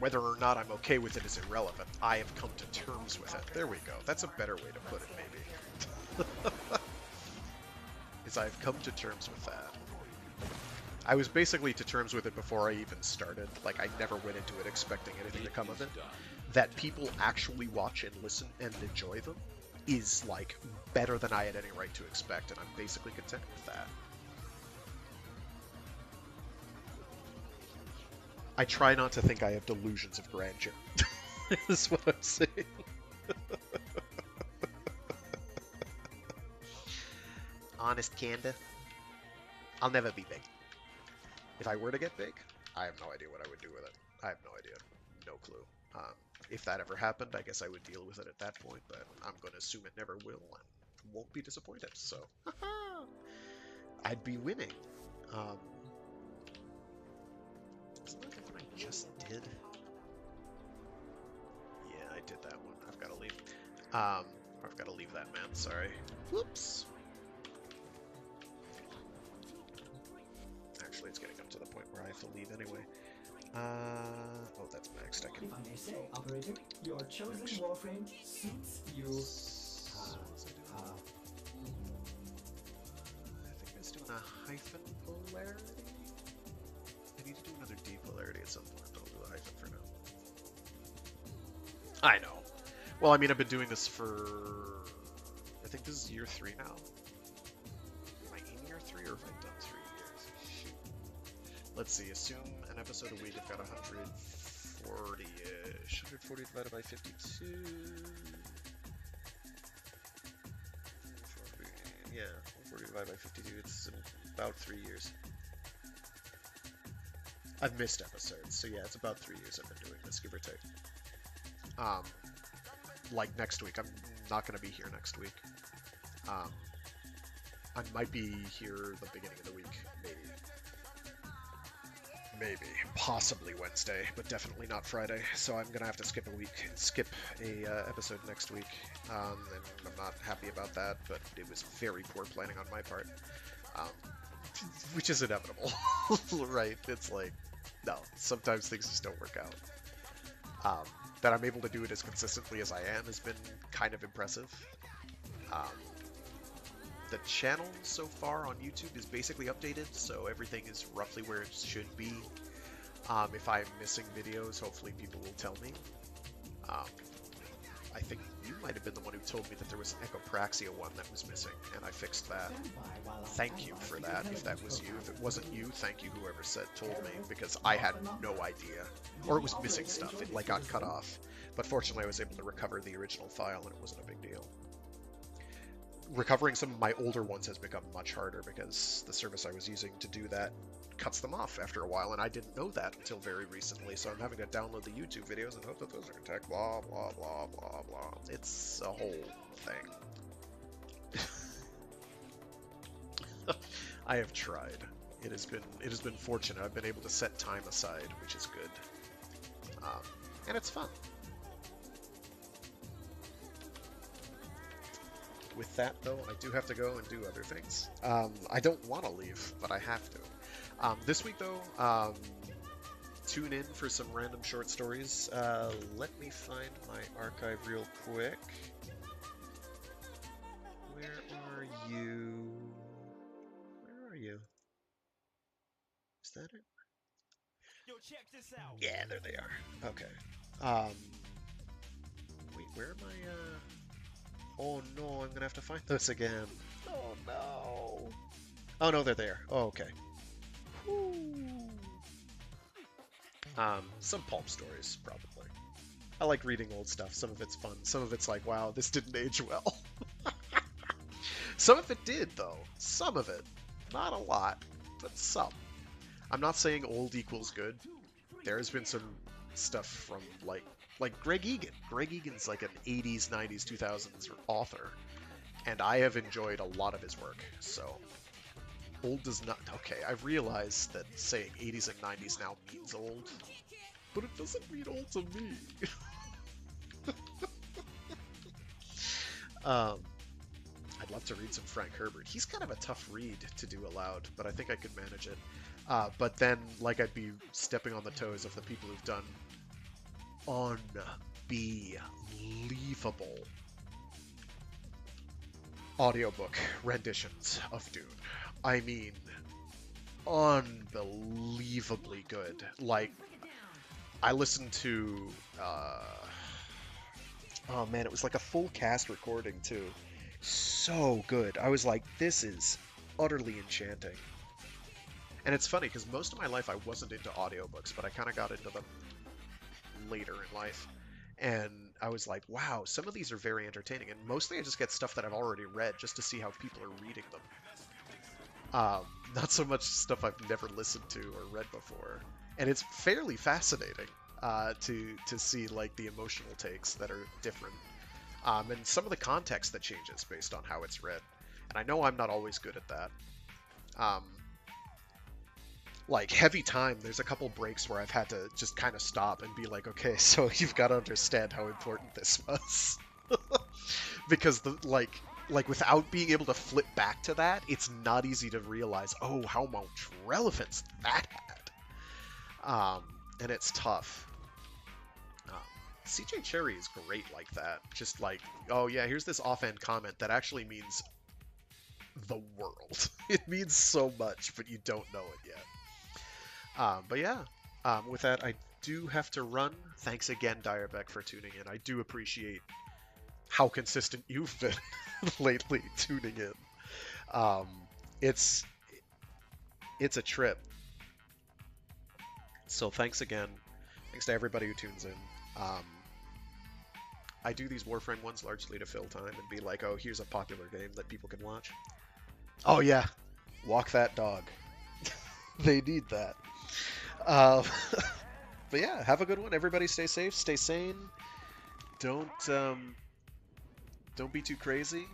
Whether or not I'm okay with it is irrelevant. I have come to terms with it. There we go. That's a better way to put it, maybe. Is I've come to terms with that. I was basically to terms with it before I even started. Like, I never went into it expecting anything to come of it. That people actually watch and listen and enjoy them is, like, better than I had any right to expect, and I'm basically content with that. I try not to think I have delusions of grandeur. Is what I'm saying. Honest Canda. I'll never be big. If I were to get big, I have no idea what I would do with it. I have no idea. No clue. If that ever happened, I guess I would deal with it at that point, but I'm going to assume it never will and won't be disappointed, so. I'd be winning. Isn't that the one I just did? Yeah, I did that one. I've got to leave. I've got to leave that, man. Sorry. Whoops. Actually, it's getting up to the point where I have to leave anyway. Oh, that's maxed. I can. If I may say, operator, your chosen Warframe suits you. I think it's doing a hyphen polarity. I need to do another D polarity at some point, but I'll do a hyphen for now. I know. Well, I mean, I've been doing this for... I think this is year 3 now. Am I in year 3 or have I done 3 years? Shoot. let's see, assume an episode a week. I've got 140-ish. 140 divided by 52. Yeah, 140 divided by 52. It's about 3 years. I've missed episodes, so yeah, it's about 3 years I've been doing this, give or take. Like next week, I'm not going to be here next week. I might be here the beginning of the week, maybe, possibly Wednesday, but definitely not Friday. So I'm gonna have to skip a episode next week, and I'm not happy about that. But it was very poor planning on my part, which is inevitable, right? It's like, no, sometimes things just don't work out. That I'm able to do it as consistently as I am has been kind of impressive. The channel so far on YouTube is basically updated, so everything is roughly where it should be. If I'm missing videos, hopefully people will tell me. I think you might have been the one who told me that there was an Echopraxia one that was missing, and I fixed that. Thank you for that, if that was you. If it wasn't you, thank you whoever told me, because I had no idea. Or it was missing stuff, it like got cut off. But fortunately I was able to recover the original file and it wasn't a big deal. Recovering some of my older ones has become much harder because the service I was using to do that cuts them off after a while, and I didn't know that until very recently, so I'm having to download the YouTube videos and hope that those are intact, blah, blah, blah, blah, blah. It's a whole thing. I have tried. It has been fortunate. I've been able to set time aside, which is good. And it's fun. With that, though, I do have to go and do other things. I don't want to leave, but I have to. This week, though, tune in for some random short stories. Let me find my archive real quick. Where are you? Where are you? Is that it? Yo, check this out. Yeah, there they are. Okay. Wait, where am I, Oh no, I'm gonna have to find those again. Oh no. Oh no, they're there. Oh, okay. Whew. Some pulp stories, probably. I like reading old stuff. Some of it's fun. Some of it's like, wow, this didn't age well. Some of it did, though. Some of it. Not a lot, but some. I'm not saying old equals good. There has been some stuff from, like Greg Egan. Greg Egan's like an 80s, 90s, 2000s author, and I have enjoyed a lot of his work, so old does not... Okay, I realize that saying 80s and 90s now means old, but it doesn't mean old to me. I'd love to read some Frank Herbert. He's kind of a tough read to do aloud, but I think I could manage it. But then, like, I'd be stepping on the toes of the people who've done unbelievable audiobook renditions of Dune. I mean, unbelievably good. Like, I listened to, oh man, it was like a full cast recording too. So good. I was like, this is utterly enchanting. And it's funny, because most of my life I wasn't into audiobooks, but I kind of got into them later in life. And I was like, wow, some of these are very entertaining. And mostly I just get stuff that I've already read just to see how people are reading them. Not so much stuff I've never listened to or read before. And it's fairly fascinating to see like the emotional takes that are different. And some of the context that changes based on how it's read. And I know I'm not always good at that. Like Heavy Time, there's a couple breaks where I've had to just kind of stop and be like, okay, so you've got to understand how important this was. Because the like without being able to flip back to that, it's not easy to realize, oh, how much relevance that had. And it's tough. CJ Cherry is great like that. Just like, oh yeah, here's this offhand comment that actually means the world. It means so much, but you don't know it yet. But yeah, with that, I do have to run. Thanks again, Direbeck, for tuning in. I do appreciate how consistent you've been lately tuning in. It's a trip. So thanks again. Thanks to everybody who tunes in. I do these Warframe ones largely to fill time and be like, oh, here's a popular game that people can watch. Oh yeah, walk that dog. They need that. But yeah, have a good one. Everybody stay safe, stay sane. Don't be too crazy.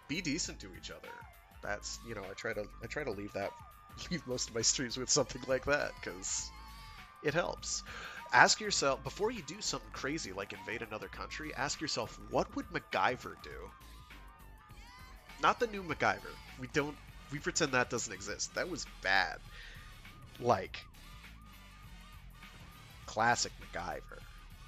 Be decent to each other. That's, you know, I try to leave most of my streams with something like that because it helps. Ask yourself, before you do something crazy like invade another country, ask yourself, what would MacGyver do? Not the new MacGyver. We pretend that doesn't exist. That was bad. Like, classic MacGyver.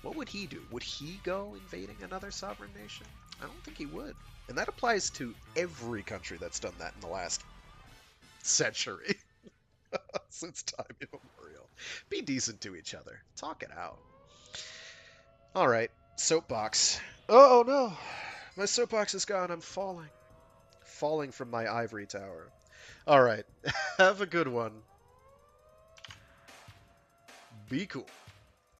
What would he do? Would he go invading another sovereign nation? I don't think he would. And that applies to every country that's done that in the last century. Since time immemorial. Be decent to each other. Talk it out. Alright, soapbox. Oh no! My soapbox is gone. I'm falling. Falling from my ivory tower. Alright, have a good one. Be cool.